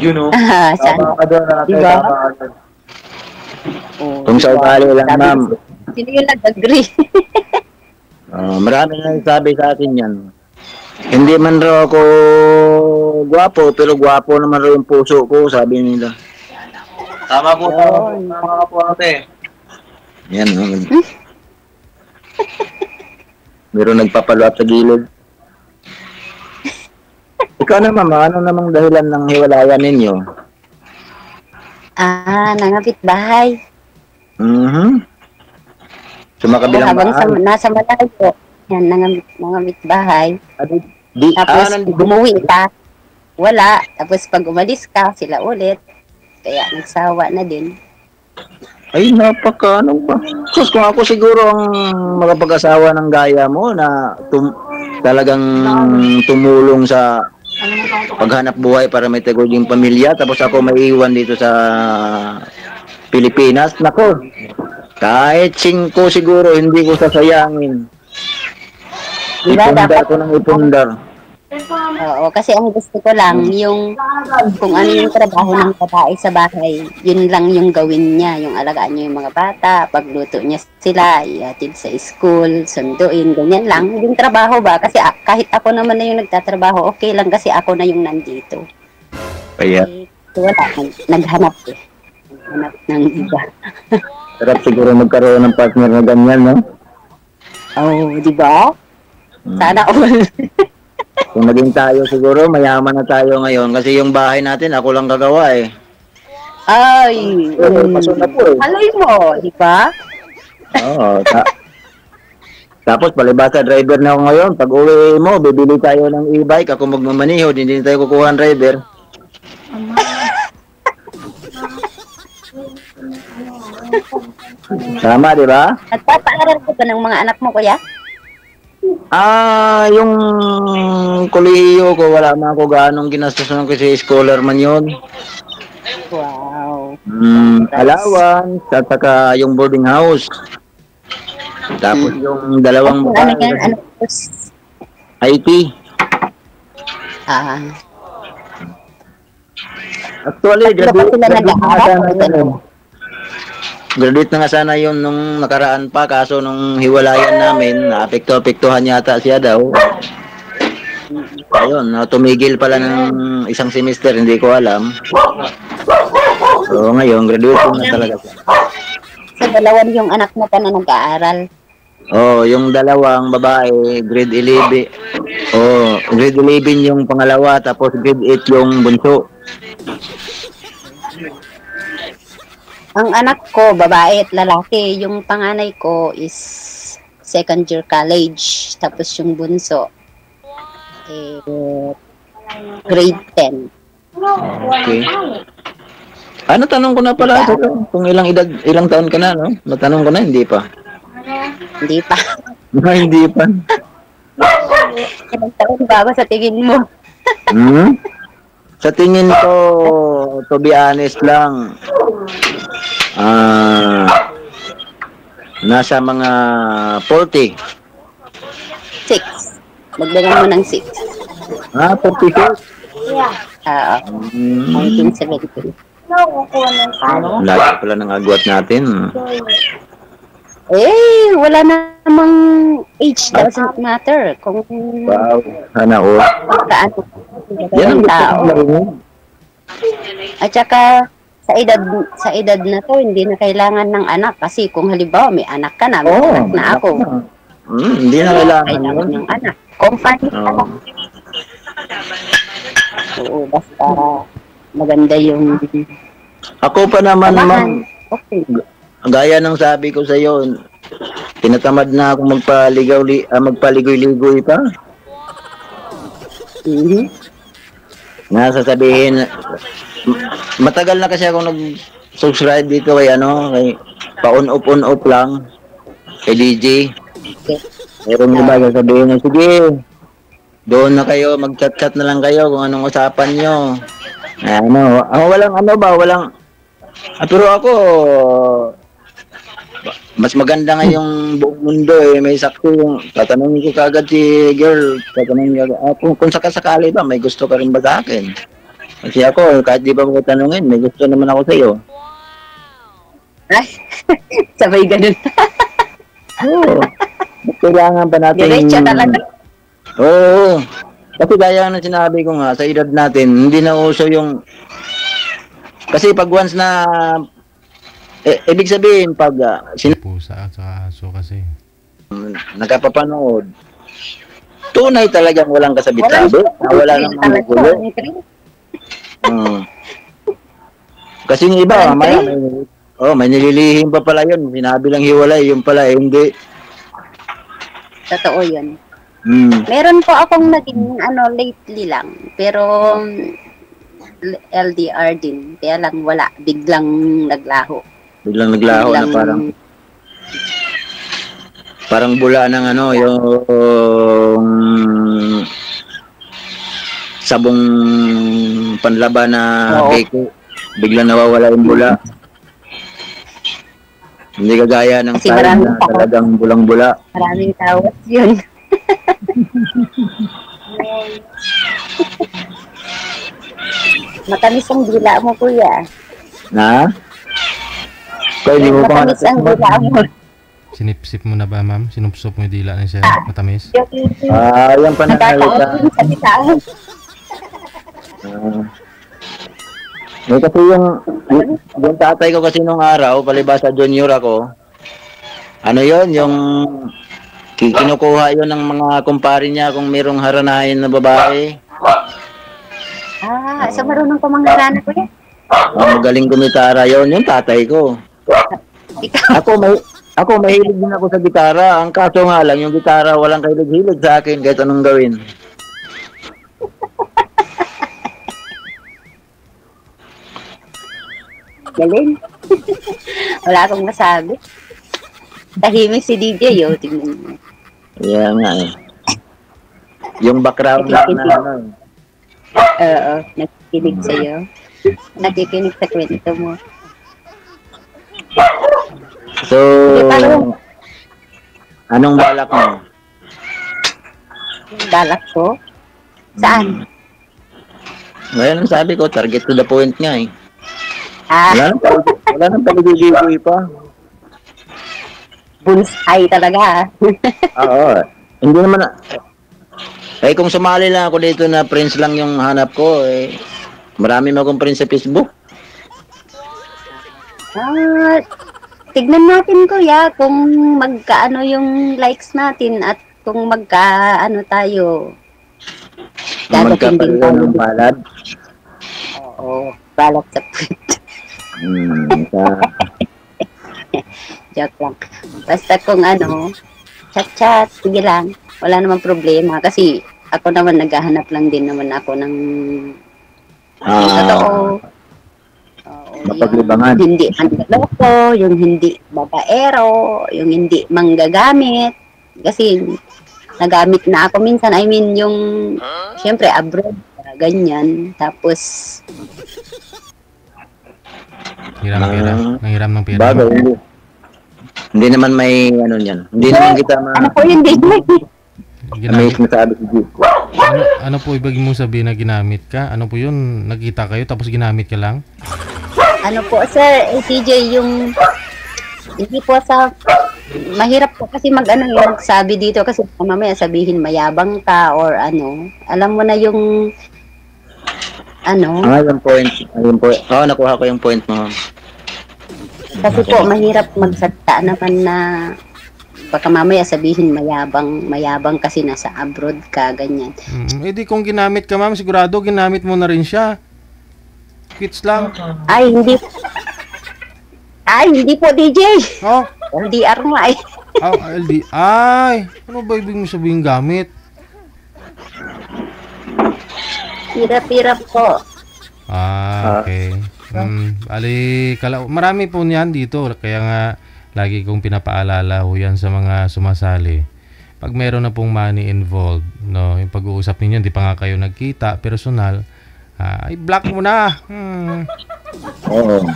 You know? Sana. Tama ka doon, diba? Kung sa ugali lang, ma'am. Sino yung nag-agree? Marami na nagsabi sa akin yan. Hindi man raw ako gwapo, pero gwapo naman raw yung puso ko, sabi nila. Tama po ate. Yan, meron nagpapalo sa gilid. Ikaw naman, ano namang dahilan ng hiwalayan ninyo? Nangapit bahay. Sumakabilang bahay? Nasa malayo. Yan, nangapit bahay. Tapos gumuwi ka, wala. Tapos pag umalis ka, sila ulit. Kaya nagsawa na din. Ay, ano ba? Sus, kung ako siguro ang makapag-asawa ng gaya mo na talagang tumulong sa paghanap buhay para may taguyod pamilya, tapos ako maiiwan dito sa Pilipinas, nako, kahit 5 siguro, hindi ko sasayangin. Ipundar ko ng ipundar. Oo, kasi ang gusto ko lang, yung kung ano yung trabaho ng babae sa bahay, yun lang yung gawin niya, yung alagaan niya yung mga bata, pagluto niya sila, ihatid sa school, sunduin, ganyan lang. Yung trabaho ba, kasi kahit ako naman na yung nagtatrabaho, okay lang kasi ako na yung nandito. Kaya, Wala, naghanap eh. Naghanap ng iba. sarap siguro magkaroon ng partner na ganyan, no? Oh, di ba? Sana all. Kung naging tayo siguro, mayaman na tayo ngayon kasi yung bahay natin, ako lang gagawa eh. Ay, Paso na po eh. haloy mo, di ba? Oo. Tapos palibasa driver na ako ngayon. Pag uwi mo, bibili tayo ng e-bike. Ako magmamanihod, hindi tayo kukuha ng driver. Tama, di ba? Nagpapaaral ko ba ng mga anak mo, kuya? Yung kolehiyo ko, wala na ako ganong ginastusan kasi scholar man yun. Wow. Allowance, at saka yung boarding house. Tapos yung dalawang Ano yan? Ano po? IT. Actually, graduate na nga sana yun nung nakaraan pa, kaso nung hiwalayan namin, naapekto-apektuhan yata siya daw. Ayun, tumigil pala ng isang semester, hindi ko alam. So ngayon, graduate na talaga siya. Sa dalawan yung anak mo pa na nag-aaral. Oh, yung dalawang babae, grade 11. Oh, grade 11 yung pangalawa, tapos grade 8 yung bunso. Ang anak ko, babae at lalaki. Yung panganay ko is second year college. Tapos yung bunso, grade 10. Okay. Ano, tanong ko na pala kung ilang taon ka na, no? Natanong ko na, hindi pa. Hindi pa. Hindi pa. Ilang taon ba ako sa tingin mo? Sa tingin ko, to be honest lang, nasa mga 40. 6. Magdagan mo ng 6. 46? Yeah. 1970. Lagi pala ng agwat natin. Wala namang age doesn't matter. Kung wow, sana all. Yan ang tao. At saka sa edad na to, hindi na kailangan ng anak kasi kung halimbawa may anak ka na, may anak na ako. Hindi na kailangan ng anak. Company Oo, basta maganda yung ako pa naman, ma'am. Okay. Gaya ng sabi ko sa iyo, tinatamad na akong magpaligoy-ligoy pa. Nasasabihin, matagal na kasi ako nag-subscribe dito kay pa-on-off lang kay DJ. Meron iba sasabihin niya, sige, doon na kayo, mag-chat-chat na lang kayo kung anong usapan nyo. Walang pero ako, mas maganda nga yung buong mundo may sakto yung tatanungin ko kagad si girl, tatanungin ko, kung sakasakali ba, may gusto ka rin ba sa akin? Kasi ako, kahit di ba mo tanungin, may gusto naman ako sa'yo. Ay, sabay ganun. Oo. Kailangan pa natin. Diretso talaga. Oo. Kasi gaya na sinabi ko nga, sa edad natin, hindi na uso yung... Kasi pag once na... ibig sabihin, pag... Pusa at saka aso kasi. Nakapapanood. Tunay talagang walang kasabit-sabit. Wala nang magugulo. Kasi yung iba, may nililihim pa pala yun. Sinabi lang hiwalay, yung pala hindi. Totoo yun. Meron po akong naging lately lang, pero LDR din. Kaya lang wala, biglang naglaho. Biglang na parang bula ng yung sabong panlaban na beko. Biglang nawawala yung bula. Hindi kagaya ng tayo na talagang bulang-bula. Maraming tawad yun. Matamis ang dila mo, kuya. Na? Kaya hindi mo pa Matamis ang dila mo. Sinipsip mo na ba, ma'am? Sinupsop mo yung dila niya siya. Matamis? Yan pa nangalita. Kasi yung tatay ko kasi nung araw, palibasa junior ako, ano yon yung kinukuha yon ng mga kumpare niya kung mayroong haranahin na babae. So marunong ka mangharana, kuya? Magaling gumitara yon yung tatay ko. Ako mahilig din ako sa gitara. Ang kaso nga lang, yung gitara walang kahilig-hilig sa akin kahit anong gawin. Galing. Wala akong masabi. Tahimik si DJ, yo. Tingnan mo. Yeah nga eh. Yung background na ano. Oo, nakikinig sa'yo. Nakikinig sa kwento mo. So, anong balak mo? Balak ko? Saan? Ngayon ang sabi ko, target to the point nga eh. Wala nang paligigigoy pa. Bullseye talaga. Oo. Hindi naman kung sumali lang ako dito na friends lang yung hanap ko, marami mo akong friends sa Facebook. Tignan natin, kuya, kung magkaano yung likes natin at kung magkaano tayo. Magkapareho ng balad. Oo, balad sa puwit. Joke lang. Basta kung chat-chat, sige lang. Wala namang problema. Kasi ako naman naghahanap lang din naman ako ng totoo. Mapaglibangan. Yung hindi manloloko, yung hindi babaero, yung hindi manggagamit. Kasi nagamit na ako minsan. I mean, yung syempre abroad, ganyan. Tapos Nanghiram ng pera. Bagay, hindi naman may niyan. Hindi naman kita ano po yun, DJ? Masabi si G. Ano po ibig mong sabihin na ginamit ka? Ano po yun? Nagkita kayo tapos ginamit ka lang? Ano po, sir, TJ, yung hindi po mahirap po kasi yung sabi dito kasi mamaya sabihin mayabang ka or alam mo na yung yung point. Nakuha ko yung point mo. Kasi po mahirap magsalita naman na baka mamaya sabihin mayabang kasi nasa abroad ka, ganyan. Di kung ginamit ka, ma'am, sigurado ginamit mo na rin siya. Quits lang. Hindi po, DJ. LDR nga eh. LDR. Ano ba ibig mo sabihin gamit? Hirap-hirap po. Okay. Marami po niyan dito. Kaya nga, lagi kong pinapaalala ho yan sa mga sumasali. Pag meron na pong money involved, yung pag-uusap ninyo, hindi pa nga kayo nagkita, personal, i-block mo na. Oo.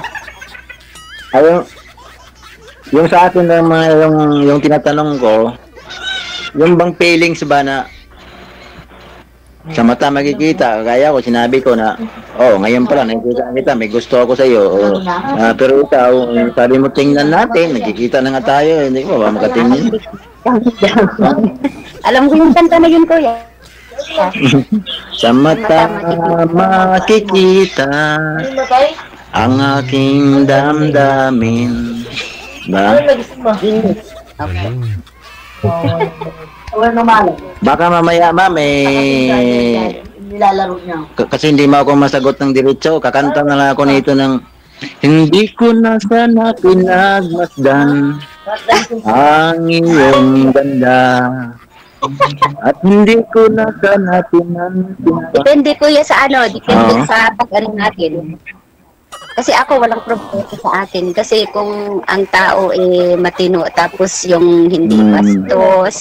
Yung sa akin naman, yung tinatanong ko, yung bang feelings ba na sa mata makikita, kaya ko sinabi ko na, ngayon pala nakikita kita, may gusto ako sa iyo. Pero ikaw, sabi mo tingnan natin, nagkikita na nga tayo, hindi ko ba makatingin? Alam ko yung kanta na yun, kuya. Sa mata makikita ang aking damdamin. Ba? Baka mamaya, ma'am, nilalaro niya. Kasi hindi mo ako masagot ng diretso. Kakanta na lang ako nito ng hindi ko na sana pinagmasdan ang iyong ganda. At hindi ko na sana pinansin. Depende kuya sa depende sa pag-ano natin. Kasi ako walang problema sa akin. Kasi kung ang tao matino tapos yung hindi bastos,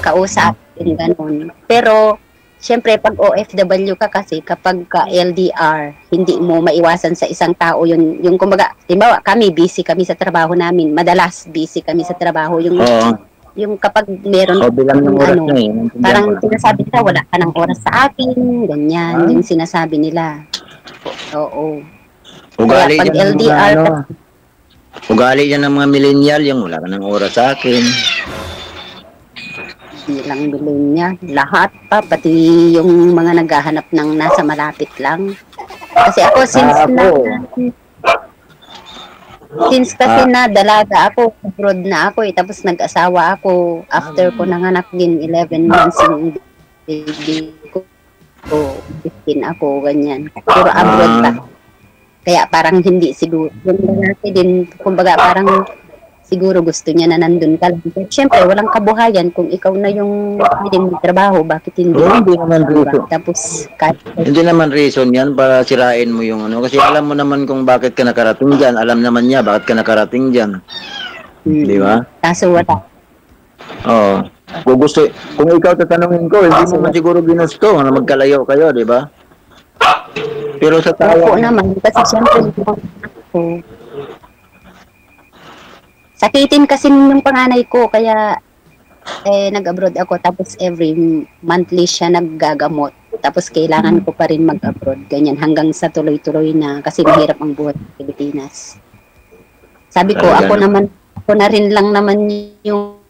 kausapin ganun. Pero syempre pag OFW ka kasi kapag ka LDR, hindi mo maiwasan sa isang tao yung kumbaga, halimbawa kami busy kami sa trabaho namin. Madalas busy kami sa trabaho yung yung kapag meron bilang ng oras ano, na eh. Naintindihan parang ko na. sinasabi nila wala ka ng oras sa akin, ganyan, yung sinasabi nila. Oo. Ugali Kaya pag yan ng mga LDR, ano, ugali yan ng mga millennial, yung wala ka ng oras sa akin. Di lang bilhin niya. Lahat pa, pati yung mga naghahanap ng nasa malapit lang. Kasi ako, since kasi na dalaga ako, abroad na ako eh, tapos nag-asawa ako, after ko nanganak din, 11 months yung baby ko, 15 ako, ganyan. Puro abroad pa. Kaya parang hindi siguro. Yung lalaki din, kumbaga parang siguro gusto niya na nandun ka lang. Siyempre, walang kabuhayan kung ikaw na yung trabaho, bakit hindi? Hindi naman reason. Tapos, kahit Hindi naman reason yan para sirain mo yung ano. Kasi alam mo naman kung bakit ka nakarating dyan. Alam naman niya bakit ka nakarating dyan. Di ba? kaso wala. Oo. Kung ikaw tatanungin ko, hindi mo man siguro ginusto na magkalayo kayo, di ba? Pero sa Oo tawa, naman, kasi siyempre, sakitin kasi yung panganay ko, kaya nag-abroad ako, tapos every monthly siya naggagamot. Tapos kailangan ko pa rin mag-abroad, ganyan, hanggang sa tuloy-tuloy na, kasi mahirap ang buhay sa Pilipinas. Sabi ko, ako na rin lang naman yung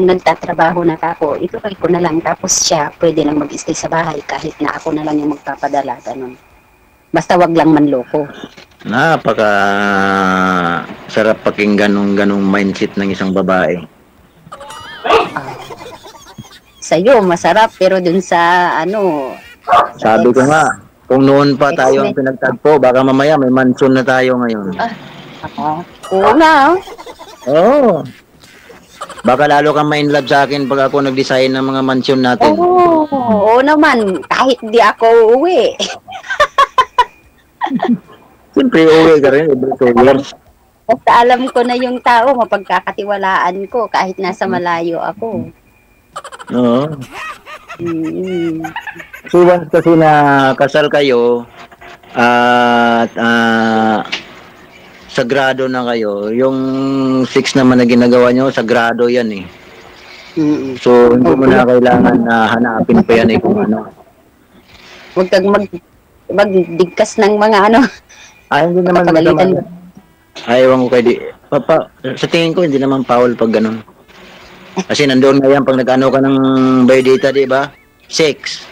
nagtatrabaho na ako, ituloy ko na lang, tapos siya pwede nang mag-stay sa bahay kahit na ako na lang yung magpapadala, ganun. Basta wag lang manloko. napaka sarap pakinggan ng ganong mindset ng isang babae. Sa'yo, masarap, pero dun sa, ano, Sabi ko nga, kung noon pa tayo ang pinagtagpo, baka mamaya may mansion na tayo ngayon. oo nga, Oo. Baka lalo kang ma-inlove sa akin pag ako nag-design ng mga mansion natin. Oo naman, kahit di ako uuwi. Siyempre, uwi ka rin every 2 years. Basta alam ko na yung tao, mapagkakatiwalaan ko kahit nasa malayo ako. Oo. So once kasi na kasal kayo at sagrado na kayo, yung 6 naman na ginagawa nyo, sagrado yan eh. So hindi mo na kailangan na hanapin pa yan eh kung ano. Huwag kang magdigkas ng mga ano. Hindi naman naman. Ewan ko kay di. Papa, sa tingin ko hindi naman foul pag ganun. Kasi nandoon nga yan pag nag-ano ka ng biodata, di ba? Sex.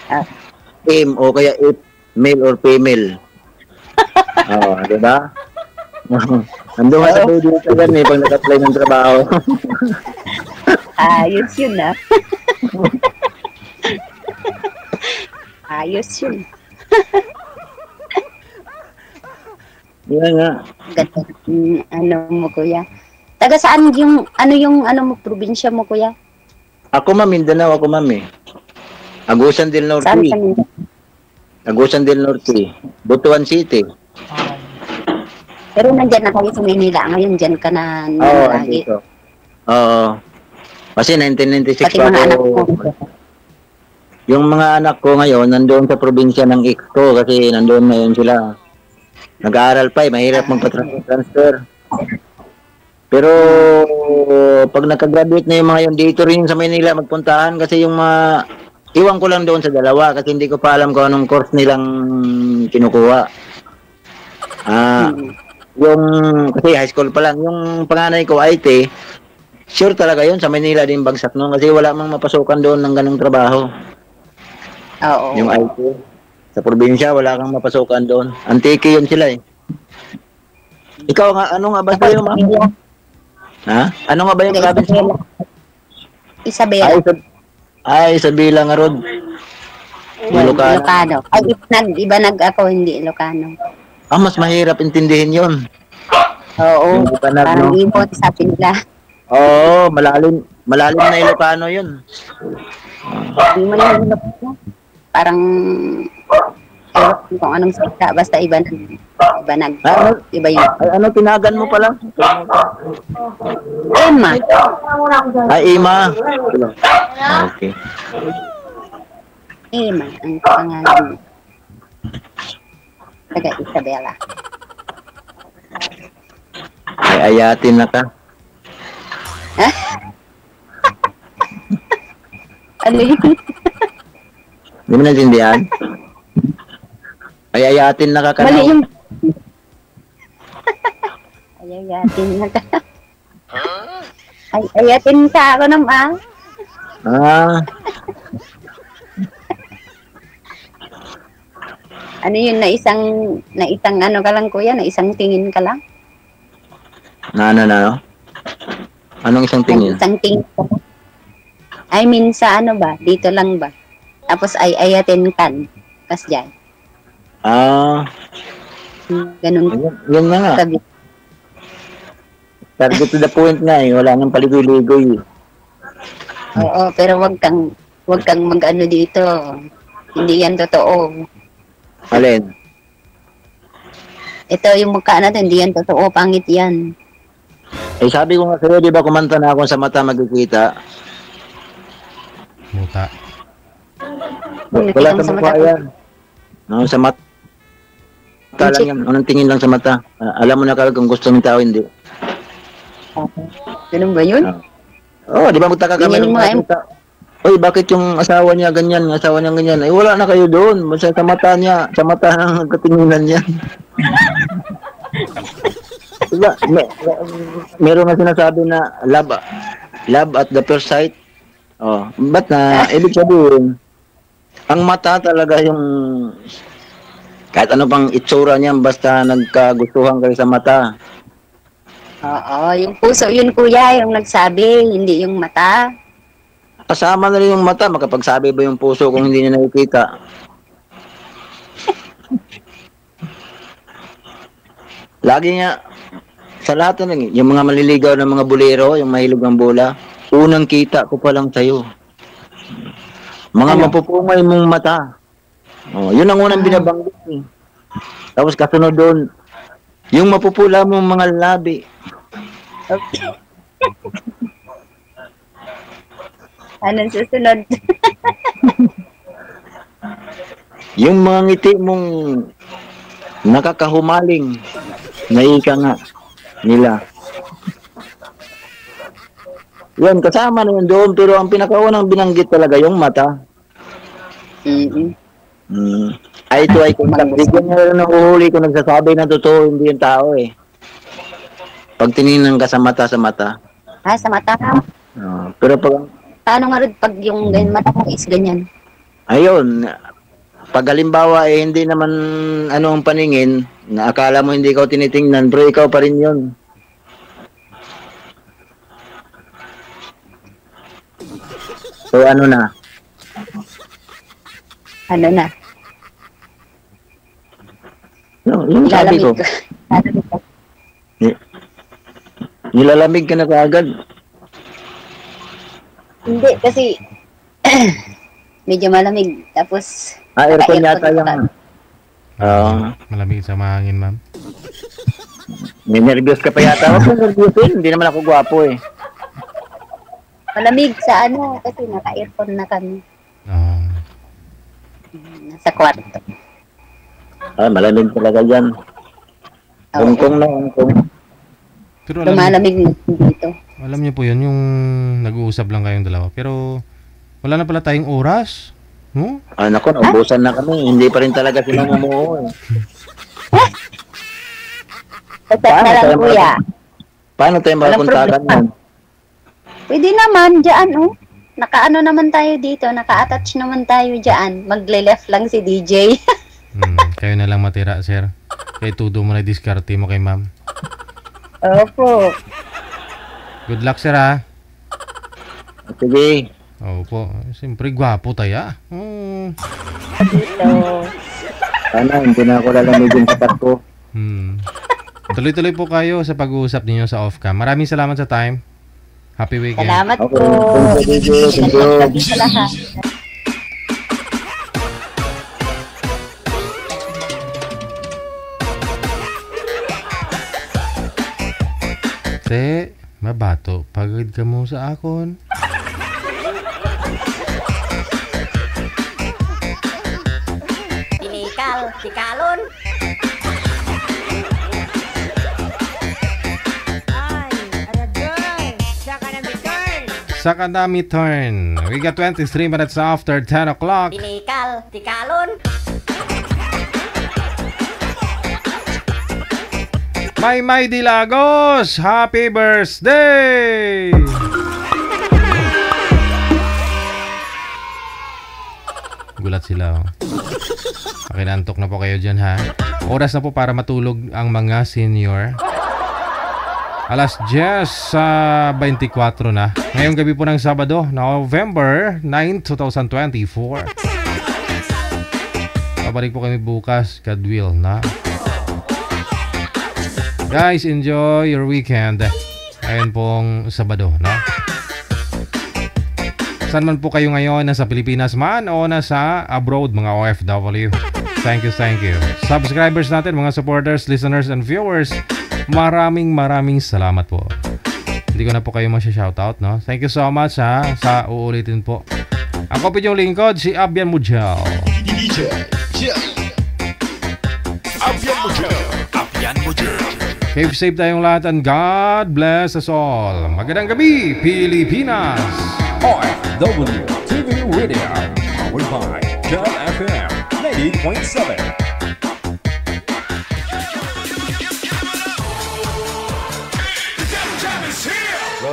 Aim o kaya if male or female. Oo, di ba? Nandoon nga sa biodata yan eh pag nag-apply ng trabaho. Ayos yun ah. Ayos yun. Yan nga. Ganda. Ano mo, kuya? Taga saan yung mo, probinsya mo, kuya? Ako ma'am, Mindanao ako ma'am eh. Agusan del Norte. Saan ka nila? Agusan del Norte. Butuan City. Pero nandyan na kayo sa Manila. Ngayon dyan ka na Oo, lagi. dito. Oo. Kasi 1996 Pati pa mga anak ako. mo. Yung mga anak ko ngayon, nandoon sa probinsya ng Ixto kasi nandoon ngayon sila. Nag-aaral pa eh, mahirap magpa-transfer. Pero pag nagka-graduate na yung mga yun, dito rin sa Manila magpuntahan kasi yung mga, iwan ko lang doon sa dalawa kasi hindi ko pa alam kung anong course nilang kinukuha. Yung, kasi high school pa lang, yung panganay ko IT, sure talaga yun, sa Manila din bagsak noon kasi wala mang mapasukan doon ng ganong trabaho. Oo. Yung IT. Sa probinsya, wala kang mapasukan doon. Antike yun sila eh. Ikaw nga, ano nga ba sa'yo, ma'am? Ha? Ano nga ba yung province mo? Isabela. Isabela nga, Rod. Ilocano. Ay, iba ako, hindi Ilocano. Mas mahirap intindihin yun. Oo. Parang Parang ibon sa nila. Oo, malalim na Ilocano yun. Hindi mo na Ilocano. Parang kung anong salita, basta iba yun. Ano tinagan mo pala? Emma. Emma. Okay. Emma, ang pangalan. Taga Isabela. Ay ayatin na ka. Ano yun? Hindi mo naintindihan? Ay, ayatin na kakalaw. Mali yung... Ayayatin na ka. Ayatin ka ako naman. Ano yun, na isang ano ka lang kuya, na isang tingin ka lang? Ano? Anong isang tingin? Isang tingin ka lang. I mean, sa ano ba? Dito lang ba? Tapos ay ayatin kan. Kas dyan. Ganun. Yan na nga. Sabi. Target to the point nga eh. Wala nang paligoy-ligoy. Oo, pero wag kang mag-ano dito. Hindi yan totoo. Alin? Ito yung mukha natin, hindi yan totoo. Pangit yan. Eh sabi ko nga sa'yo, di ba kumanta na ako sa mata magkikita? Muta. Wala sa mukha yan. No, sa mata lang yan. Anong tingin lang sa mata. Alam mo na kagad kung gusto ng tao, hindi. Ganun ba yun? Oo, di ba magtaka kami nung makita? Oy, bakit yung asawa niya ganyan, asawa niya ganyan? Eh, wala na kayo doon. Basta sa mata niya, sa mata ng katinginan niya. Diba, meron nga sinasabi na love at the first sight. Oh, ba't na, ibig sabihin, ang mata talaga yung, kahit ano pang itsura niya, basta nagkagustuhan kayo sa mata. Oo, yung puso yun kuya, yung nagsabi, hindi yung mata. Kasama na rin yung mata, makapagsabi ba yung puso kung hindi niya nakikita? Lagi nga, sa lahat na lang, yung mga maliligaw ng mga bulero, yung mahilig ng bola, unang kita ko pa lang sa'yo. Mga mapupungay mong mata. Oh, yun ang unang binabanggit eh. Tapos kasunod doon, yung mapupula mong mga labi. Okay. Anong susunod? Yung mga ngiti mong nakakahumaling, naika nga nila. Yan, kasama na yun doon, pero ang pinakaunang binanggit talaga yung mata. Eye to eye contact. Bigyan nga rin ng uhuli kung nagsasabi na totoo, hindi yung tao eh. Pag tinignan ka sa mata. Sa mata? Pero pag... Paano nga rin pag yung mata mo is ganyan? Ayun, pag halimbawa eh hindi naman ano ang paningin, na akala mo hindi ikaw tinitingnan, pero ikaw pa rin yun. So ano na? Yung sabi ko. Nilalamig ka na kaagad. Hindi, kasi medyo malamig. Tapos, aircon yata yung... Malamig sa mahangin, ma'am. May nervyos ka pa yata. Huwag mo nervyosin. Hindi naman ako gwapo eh. Malamig sa ano, kasi naka-aircon na kami. Nasa kwarto. Malamig talaga dyan. Hongkong na, Hongkong. Pero malamig na dito. Alam niyo po yun, yung nag-uusap lang kayong dalawa. Pero wala na pala tayong oras. No? Naku, naubusan na kami. Hindi pa rin talaga sila mumuo eh. Paano tayo makapuntakan yan? Pwede naman, dyan Naka-ano naman tayo dito, naka-attach naman tayo dyan. Magle-left lang si DJ. Kayo na lang matira, sir. Kaya tudo mo na diskarte mo kay ma'am. Opo. Good luck, sir, ha? Sige. Opo. Siyempre, gwapo tayo, Dito. Sana, hindi na ako lalamigin sa parko. Tuloy-tuloy po kayo sa pag-uusap ninyo sa off-cam. Maraming salamat sa time. Happy weekend. Salamat po. Thank you. Te, mabato. Pagod ka mo sa akon. Tikalon. Ay, ada girl. Siya ka na sa Kadami Turn. We got 23 minutes after 10 o'clock. Tinikal, tikalon. May Dilagos, happy birthday! Gulat sila. Oh. Pakinantok na po kayo dyan, ha? Oras na po para matulog ang mga senior. Alas 10 sa 24 na. Ngayong gabi po ng Sabado, November 9, 2024. Babalik po kami bukas, God will, na? Guys, enjoy your weekend. Ayun pong Sabado, no? Saan man po kayo ngayon, nasa Pilipinas man o nasa abroad, mga OFW. Thank you, thank you. Subscribers natin, mga supporters, listeners, and viewers, maraming salamat po. Hindi ko na po kayo masya-shoutout, no? Thank you so much, ha? Sa uulitin po. Ako po yung lingkod, si Abian Mujal. Abian Mujal. Keep safe tayong lahat and God bless us all. Magandang gabi, Pilipinas! OFW TV Radio, powered by John FM 90.7.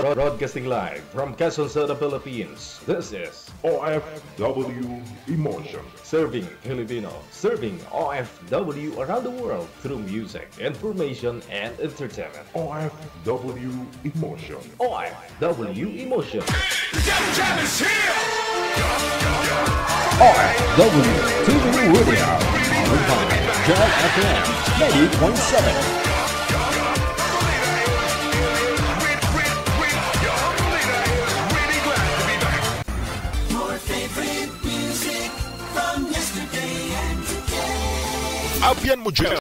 Broadcasting live from Quezon City, Philippines. This is OFW Emotion. Serving Filipino, serving OFW around the world through music, information, and entertainment. OFW Emotion. OFW Emotion. OFW TV Radio, powered by John FM 90.7. Abian Mujal.